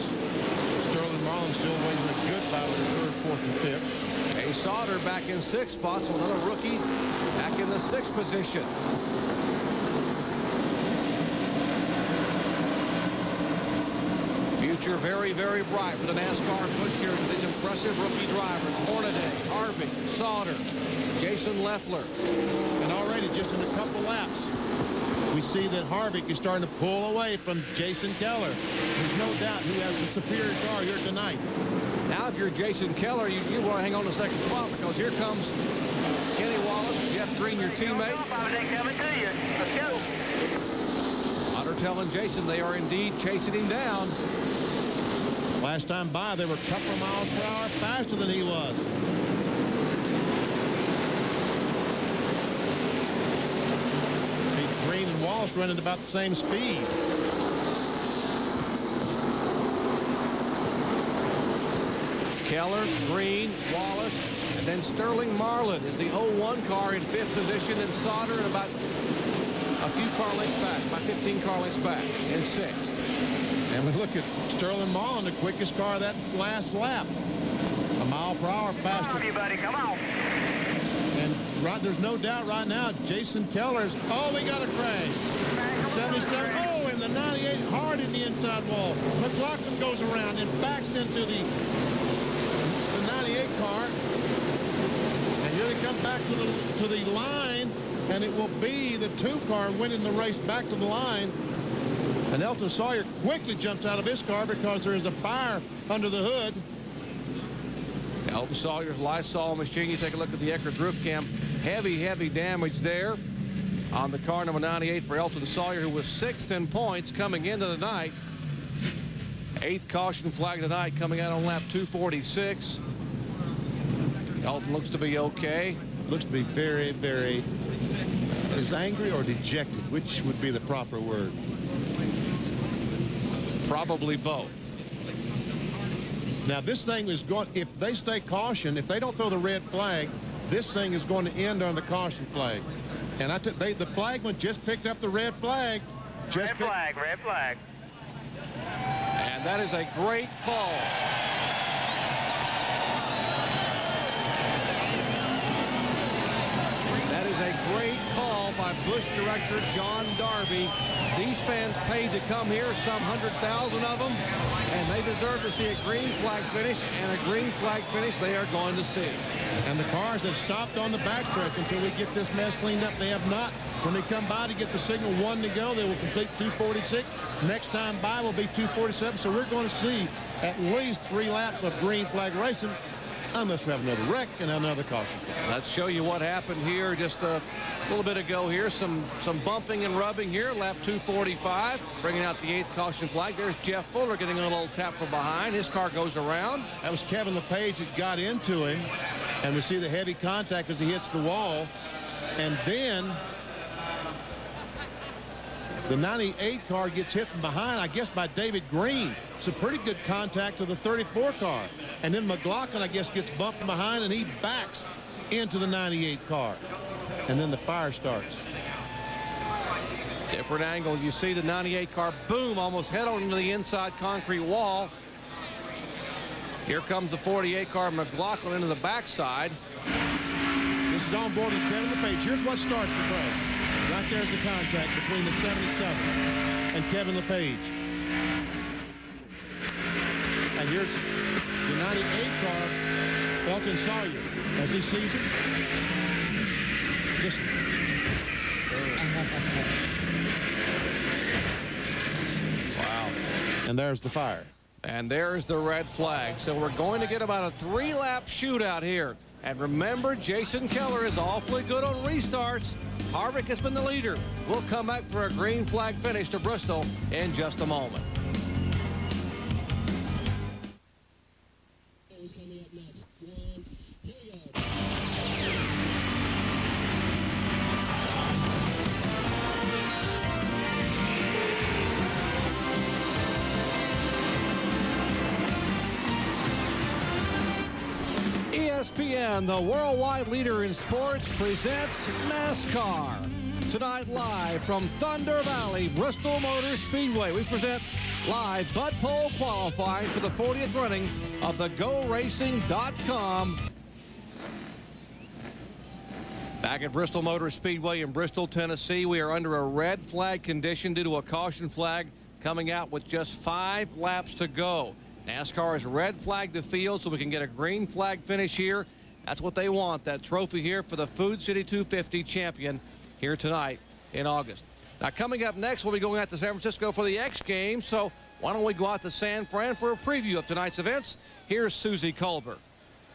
[SPEAKER 4] Sterling Marlin still waging a good battle in 3rd, 4th, and 5th.
[SPEAKER 3] Jay Sauter back in 6th spot, so another rookie back in the 6th position. Future very, very bright for the NASCAR Busch Series with these impressive rookie drivers. Hornaday, Harvick, Sauter, Jason Leffler.
[SPEAKER 4] And already just in a couple laps, we see that Harvick is starting to pull away from Jason Keller. There's no doubt who has the superior car here tonight.
[SPEAKER 3] Now, if you're Jason Keller, you want to hang on to 2nd spot because here comes Kenny Wallace, Jeff Green, your teammate.
[SPEAKER 5] Let's go.
[SPEAKER 3] Otter telling Jason they are indeed chasing him down.
[SPEAKER 4] Last time by, they were a couple of miles per hour faster than he was. See, Green and Wallace running about the same speed.
[SPEAKER 3] Keller, Green, Wallace, and then Sterling Marlin is the 01 car in 5th position, and Sauter at about a few car lengths back, about 15 car lengths back in 6th.
[SPEAKER 4] And we look at Sterling Marlin, the quickest car of that last lap. A mile per hour faster.
[SPEAKER 5] Come on, you buddy, come on.
[SPEAKER 4] And there's no doubt right now, Jason Keller's, oh, we got a crash. 77, oh, and the 98 hard in the inside wall. McLaughlin goes around and backs into the 98 car. And here they come back to the line, and it will be the 2 car winning the race back to the line. And Elton Sawyer quickly jumps out of his car because there is a fire under the hood.
[SPEAKER 3] Elton Sawyer's Lysol machine. You take a look at the Eckerd roof cam. Heavy damage there on the car number 98 for Elton Sawyer, who was 6th in points coming into the night. 8th caution flag tonight, coming out on lap 246. Elton looks to be okay.
[SPEAKER 4] Looks to be very, very, is angry or dejected? Which would be the proper word?
[SPEAKER 3] Probably both.
[SPEAKER 4] Now this thing is going, if they stay caution, if they don't throw the red flag, this thing is going to end on the caution flag. And the flagman just picked up the red flag.
[SPEAKER 5] Red flag.
[SPEAKER 3] And that is a great call. That is a great call by Busch director John Darby. These fans paid to come here, some 100,000 of them, and they deserve to see a green flag finish, and a green flag finish they are going to see.
[SPEAKER 4] And the cars have stopped on the backstretch until we get this mess cleaned up. They have not. When they come by to get the signal 1 to go, they will complete 246. Next time by will be 247. So we're going to see at least 3 laps of green flag racing, unless we have another wreck and another caution flag.
[SPEAKER 3] Let's show you what happened here just a little bit ago here. Some bumping and rubbing here. Lap 245, bringing out the 8th caution flag. There's Jeff Fuller getting a little tap from behind. His car goes around.
[SPEAKER 4] That was Kevin LePage that got into him. And we see the heavy contact as he hits the wall. And then the 98 car gets hit from behind, I guess, by David Green. It's a pretty good contact to the 34 car. And then McLaughlin, I guess, gets bumped from behind, and he backs into the 98 car. And then the fire starts.
[SPEAKER 3] Different angle. You see the 98 car, boom, almost head on into the inside concrete wall. Here comes the 48 car, McLaughlin, into the backside.
[SPEAKER 4] This is on board with Kevin LePage. Here's what starts the break. Right there's the contact between the 77 and Kevin LePage. And here's the 98 car, Elton Sawyer, as he sees it. Listen.
[SPEAKER 3] Wow.
[SPEAKER 4] And there's the fire.
[SPEAKER 3] And there's the red flag. So we're going to get about a 3-lap shootout here. And remember, Jason Keller is awfully good on restarts. Harvick has been the leader. We'll come back for a green flag finish to Bristol in just a moment. ESPN, the worldwide leader in sports, presents NASCAR. Tonight live from Thunder Valley, Bristol Motor Speedway, we present live Bud Pole qualifying for the 40th running of the GoRacing.com. Back at Bristol Motor Speedway in Bristol, Tennessee, we are under a red flag condition due to a caution flag coming out with just 5 laps to go. NASCAR has red flagged the field so we can get a green flag finish here. That's what they want, that trophy here for the Food City 250 champion here tonight in August. Now, coming up next, we'll be going out to San Francisco for the X Games. So why don't we go out to San Fran for a preview of tonight's events? Here's Susie Colbert.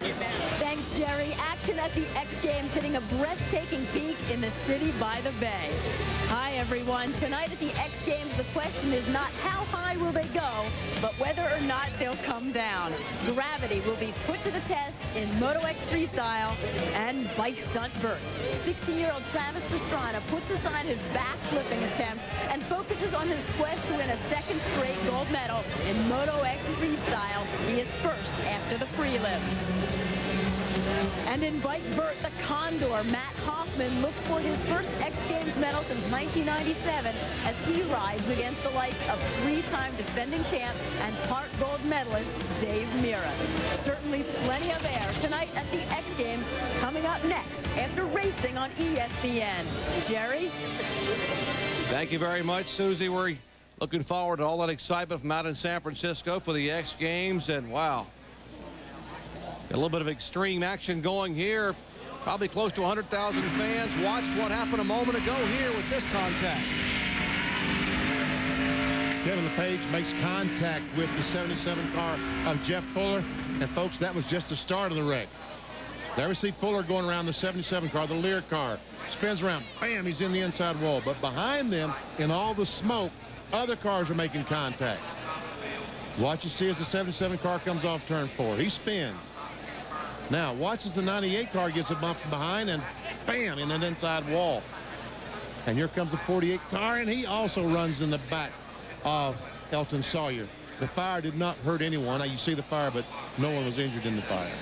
[SPEAKER 9] Thanks, Jerry. Action at the X Games hitting a breathtaking peak in the city by the bay. Hi, everyone. Tonight at the X Games, the question is not how high will they go, but whether or not they'll come down. Gravity will be put to the test in Moto X Freestyle and Bike Stunt Vert. 16-year-old Travis Pastrana puts aside his back-flipping attempts and focuses on his quest to win a 2nd straight gold medal in Moto X Freestyle. He is first after the prelims. And in Bike Vert, the Condor, Matt Hoffman, looks for his first X Games medal since 1997 as he rides against the likes of 3-time defending champ and part gold medalist Dave Mirra. Certainly plenty of air tonight at the X Games, coming up next after racing on ESPN. Jerry?
[SPEAKER 3] Thank you very much, Susie. We're looking forward to all that excitement from out in San Francisco for the X Games, and wow. A little bit of extreme action going here Probably close to 100,000 fans watched what happened a moment ago here with this contact.
[SPEAKER 4] Kevin LePage makes contact with the 77 car of Jeff Fuller. And, folks, that was just the start of the wreck. There we see Fuller going around the 77 car, the Lear car. Spins around. Bam, he's in the inside wall. But behind them, in all the smoke, other cars are making contact. Watch, you see as the 77 car comes off turn 4. He spins. Now, watch as the 98 car gets a bump from behind and bam, in an inside wall. And here comes the 48 car, and he also runs in the back of Elton Sawyer. The fire did not hurt anyone. Now, you see the fire, but no one was injured in the fire.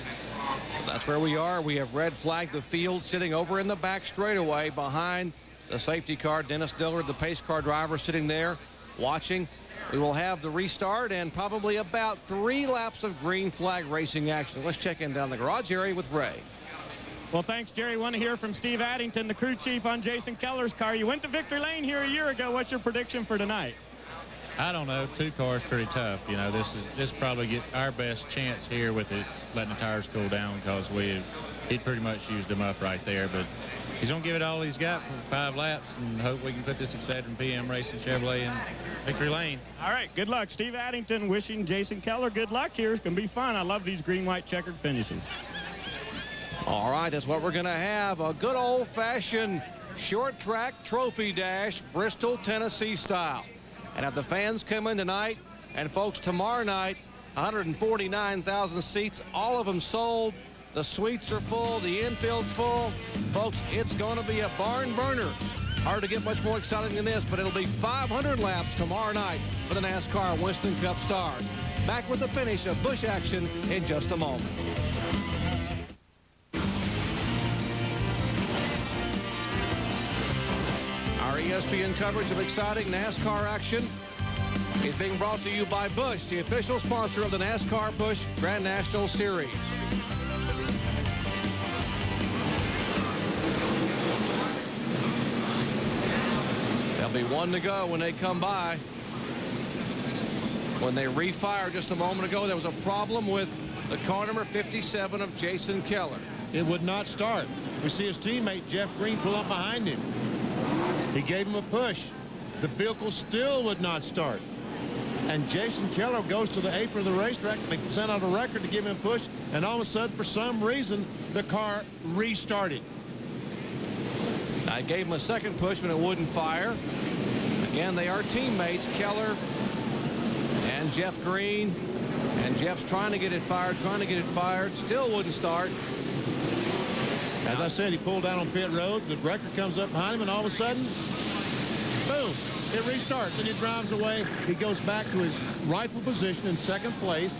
[SPEAKER 3] That's where we are. We have red flagged the field, sitting over in the back straightaway behind the safety car. Dennis Dillard, the pace car driver, sitting there watching. We will have the restart and probably about 3 laps of green flag racing action. Let's check in down the garage area with Ray.
[SPEAKER 2] Well, thanks, Jerry. Want to hear from Steve Addington, the crew chief on Jason Keller's car. You went to victory lane here a year ago. What's your prediction for tonight?
[SPEAKER 10] I don't know. 2 cars pretty tough. You know, this probably get our best chance here with it letting the tires cool down, because he'd pretty much used them up right there. But he's going to give it all he's got for 5 laps and hope we can put this exciting PM Racing Chevrolet in victory lane.
[SPEAKER 2] All right, good luck. Steve Addington wishing Jason Keller good luck here. It's going to be fun. I love these green-white checkered finishes.
[SPEAKER 3] All right, that's what we're going to have. A good old-fashioned short track trophy dash, Bristol, Tennessee style. And have the fans come in tonight, and folks, tomorrow night, 149,000 seats, all of them sold. The suites are full, the infield's full. Folks, it's going to be a barn burner. Hard to get much more exciting than this, but it'll be 500 laps tomorrow night for the NASCAR Winston Cup Stars. Back with the finish of Busch action in just a moment. Our ESPN coverage of exciting NASCAR action is being brought to you by Busch, the official sponsor of the NASCAR Busch Grand National Series. There'll be 1 to go when they come by. When they refire just a moment ago, there was a problem with the car number 57 of Jason Keller.
[SPEAKER 4] It would not start. We see his teammate Jeff Green pull up behind him. He gave him a push. The vehicle still would not start. And Jason Keller goes to the apron of the racetrack. They sent out a record to give him a push. And all of a sudden, for some reason, the car restarted.
[SPEAKER 3] I gave him a second push when it wouldn't fire. Again, they are teammates, Keller and Jeff Green. And Jeff's trying to get it fired, still wouldn't start.
[SPEAKER 4] As I said, he pulled down on pit road. The record comes up behind him, and all of a sudden, boom, it restarts, and he drives away. He goes back to his rightful position in second place,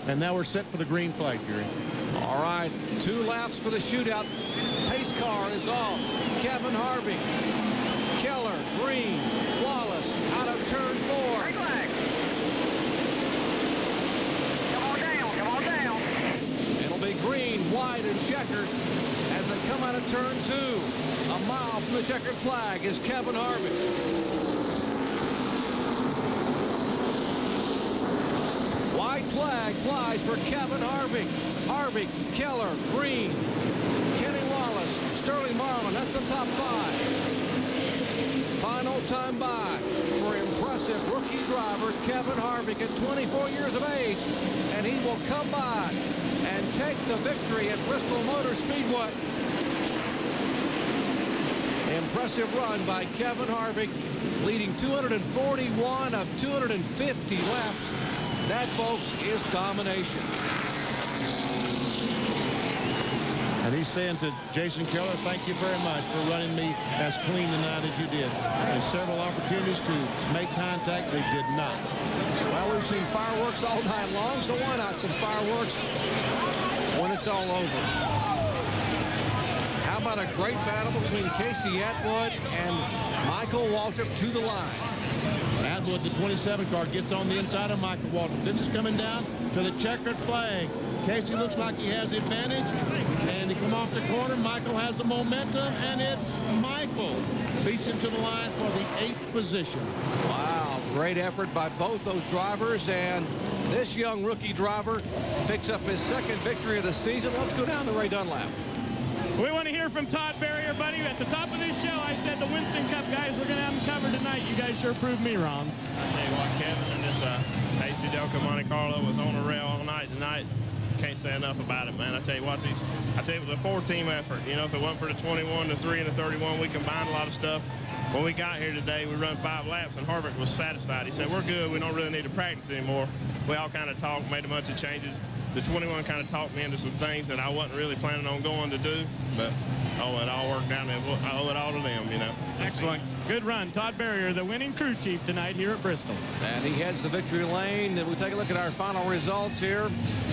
[SPEAKER 4] and now we're set for the green flag, Jerry.
[SPEAKER 3] All right, 2 laps for the shootout. Pace car is off. Kevin Harvick, Keller, Green, Wallace out of turn 4.
[SPEAKER 5] Green flag. Come on down.
[SPEAKER 3] It'll be green, wide, and checkered as they come out of turn 2. A mile from the checkered flag is Kevin Harvick. White flag flies for Kevin Harvick. Harvick, Keller, Green, Kenny Wallace, Sterling Marlin. That's the top 5. Final time by for impressive rookie driver Kevin Harvick at 24 years of age. And he will come by and take the victory at Bristol Motor Speedway. Impressive run by Kevin Harvick, leading 241 of 250 laps. That, folks, is domination.
[SPEAKER 4] And he's saying to Jason Keller, thank you very much for running me as clean tonight as you did. There's several opportunities to make contact. They did not.
[SPEAKER 3] Well, we've seen fireworks all night long, so why not some fireworks when it's all over? How about a great battle between Casey Atwood and Michael Waltrip to the line?
[SPEAKER 4] Atwood, the 27 car, gets on the inside of Michael Waltrip. This is coming down to the checkered flag. Casey looks like he has the advantage, and he come off the corner. Michael has the momentum, and it's Michael beats him to the line for the 8th position.
[SPEAKER 3] Wow, great effort by both those drivers, and this young rookie driver picks up his 2nd victory of the season. Let's go down to Ray Dunlap.
[SPEAKER 2] We want to hear from Todd Berry, everybody. At the top of this show, I said the Winston Cup guys were going to have them covered tonight. You guys sure proved me wrong.
[SPEAKER 11] I tell you what, Kevin, and this AC Delco Monte Carlo was on the rail all night tonight. Can't say enough about it, man. I tell you what, it was a 4-team effort. You know, if it wasn't for the 21, the 3, and the 31, we combined a lot of stuff. When we got here today, we run 5 laps, and Harvick was satisfied. He said, we're good. We don't really need to practice anymore. We all kind of talked, made a bunch of changes. The 21 kind of talked me into some things that I wasn't really planning on going to do, but it all worked out, and I owe it all to them, you know.
[SPEAKER 2] Excellent. Good run. Todd Berrier, the winning crew chief tonight here at Bristol.
[SPEAKER 3] And he heads to victory lane. And we take a look at our final results here.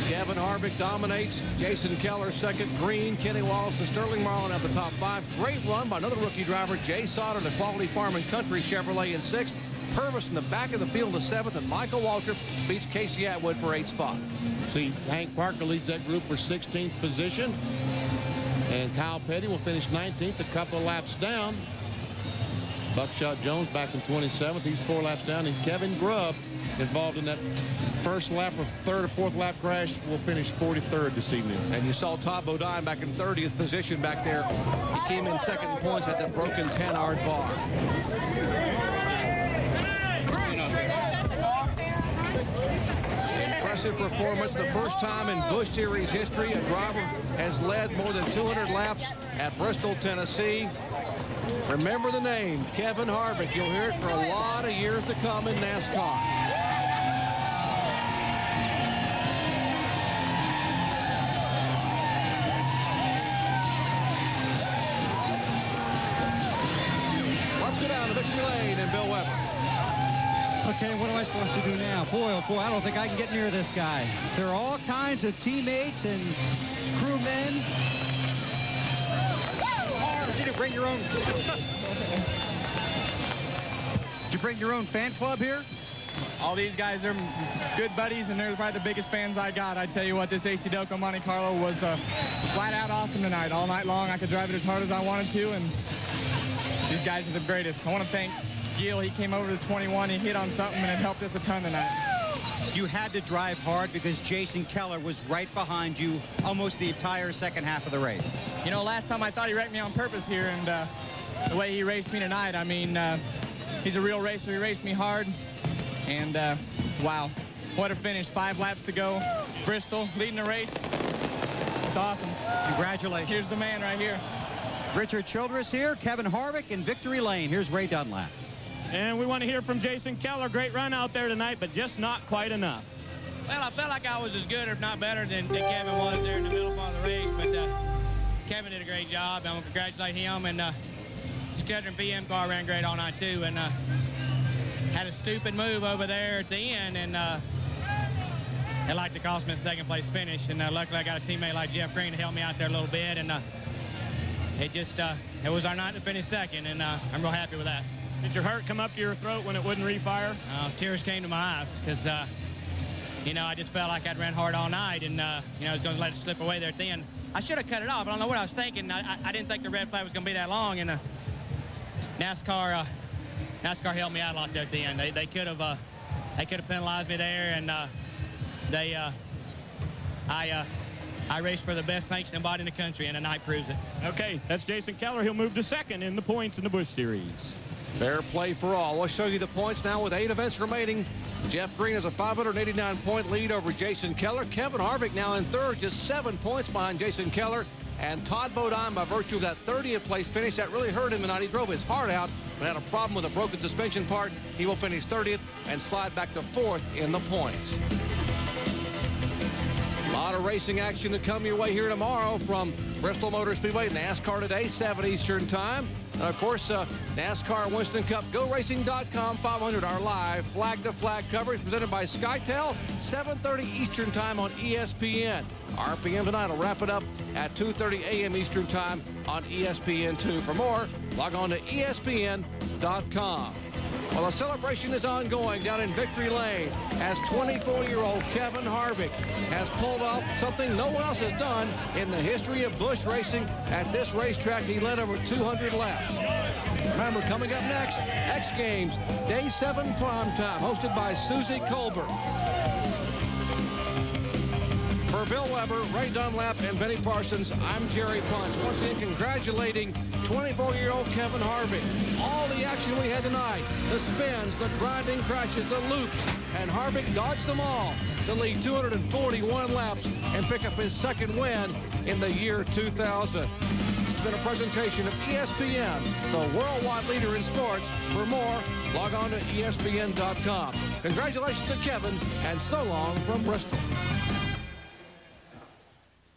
[SPEAKER 3] Kevin Harvick dominates. Jason Keller second. Green, Kenny Wallace, and Sterling Marlin at the top 5. Great run by another rookie driver, Jay Sauter, the Quality Farm and Country Chevrolet in 6th. Purvis in the back of the field to 7th, and Michael Waltrip beats Casey Atwood for 8th spot.
[SPEAKER 4] See, Hank Parker leads that group for 16th position. And Kyle Petty will finish 19th, a couple of laps down. Buckshot Jones back in 27th. He's 4 laps down. And Kevin Grubb, involved in that first lap or third or fourth lap crash, will finish 43rd this evening.
[SPEAKER 3] And you saw Todd Bodine back in 30th position back there. He came in second in points, had the broken 10-yard bar. Impressive performance. The first time in Busch Series history a driver has led more than 200 laps at Bristol, Tennessee. Remember the name, Kevin Harvick. You'll hear it for a lot of years to come in NASCAR. Let's go down to victory lane and Bill Weber.
[SPEAKER 1] Okay, what am I supposed to do now? Boy, oh boy, I don't think I can get near this guy. There are all kinds of teammates and crewmen. Did you bring your own? Did you bring your own fan club here?
[SPEAKER 7] All these guys are good buddies, and they're probably the biggest fans I got. I tell you what, this AC Delco Monte Carlo was flat out awesome tonight. All night long, I could drive it as hard as I wanted to, and these guys are the greatest. I want to thank Gil. He came over to 21. He hit on something, and it helped us a ton tonight.
[SPEAKER 1] You had to drive hard because Jason Keller was right behind you almost the entire second half of the race.
[SPEAKER 7] You know, last time I thought he wrecked me on purpose here, and the way he raced me tonight, I mean, he's a real racer. He raced me hard, and wow, what a finish. 5 laps to go. Bristol leading the race. It's awesome.
[SPEAKER 1] Congratulations.
[SPEAKER 7] Here's the man right here.
[SPEAKER 1] Richard Childress here, Kevin Harvick in victory lane. Here's Ray Dunlap.
[SPEAKER 2] And we want to hear from Jason Keller. Great run out there tonight, but just not quite enough.
[SPEAKER 12] Well, I felt like I was as good, if not better, than Kevin was there in the middle part of the race. But Kevin did a great job. I want to congratulate him. And 600 PM car ran great all night, too. And had a stupid move over there at the end. And it liked to cost me a second-place finish. And luckily, I got a teammate like Jeff Green to help me out there a little bit. And it was our night to finish second. And I'm real happy with that.
[SPEAKER 2] Did your heart come up to your throat when it wouldn't refire?
[SPEAKER 12] Tears came to my eyes because, you know, I just felt like I'd ran hard all night, and, you know, I was going to let it slip away there at the end. I should have cut it off. I don't know what I was thinking. I didn't think the red flag was going to be that long, and NASCAR helped me out a lot there at the end. They could have penalized me there, and I raced for the best sanctioning body in the country, and tonight proves it.
[SPEAKER 2] Okay, that's Jason Keller. He'll move to second in the points in the Busch Series.
[SPEAKER 3] Fair play for all. We'll show you the points now with 8 events remaining. Jeff Green has a 589-point lead over Jason Keller. Kevin Harvick now in third, just 7 points behind Jason Keller. And Todd Bodine, by virtue of that 30th place finish, that really hurt him tonight. He drove his heart out, but had a problem with a broken suspension part. He will finish 30th and slide back to 4th in the points. A lot of racing action to come your way here tomorrow from Bristol Motor Speedway. NASCAR today, 7 Eastern time. And of course, NASCAR Winston Cup, GoRacing.com 500, our live flag-to-flag coverage presented by SkyTel, 7:30 Eastern time on ESPN. RPM tonight will wrap it up at 2:30 a.m. Eastern time on ESPN2. For more, log on to ESPN.com. Well, the celebration is ongoing down in Victory Lane as 24-year-old Kevin Harvick has pulled off something no one else has done in the history of Busch racing. At this racetrack, he led over 200 laps. Remember, coming up next, X Games, Day 7 Prime Time, hosted by Susie Colbert. For Bill Weber, Ray Dunlap, and Benny Parsons, I'm Jerry Punch. Once again, congratulating 24-year-old Kevin Harvick. All the action we had tonight, the spins, the grinding crashes, the loops, and Harvick dodged them all to lead 241 laps and pick up his second win in the year 2000. It's been a presentation of ESPN, the worldwide leader in sports. For more, log on to ESPN.com. Congratulations to Kevin, and so long from Bristol.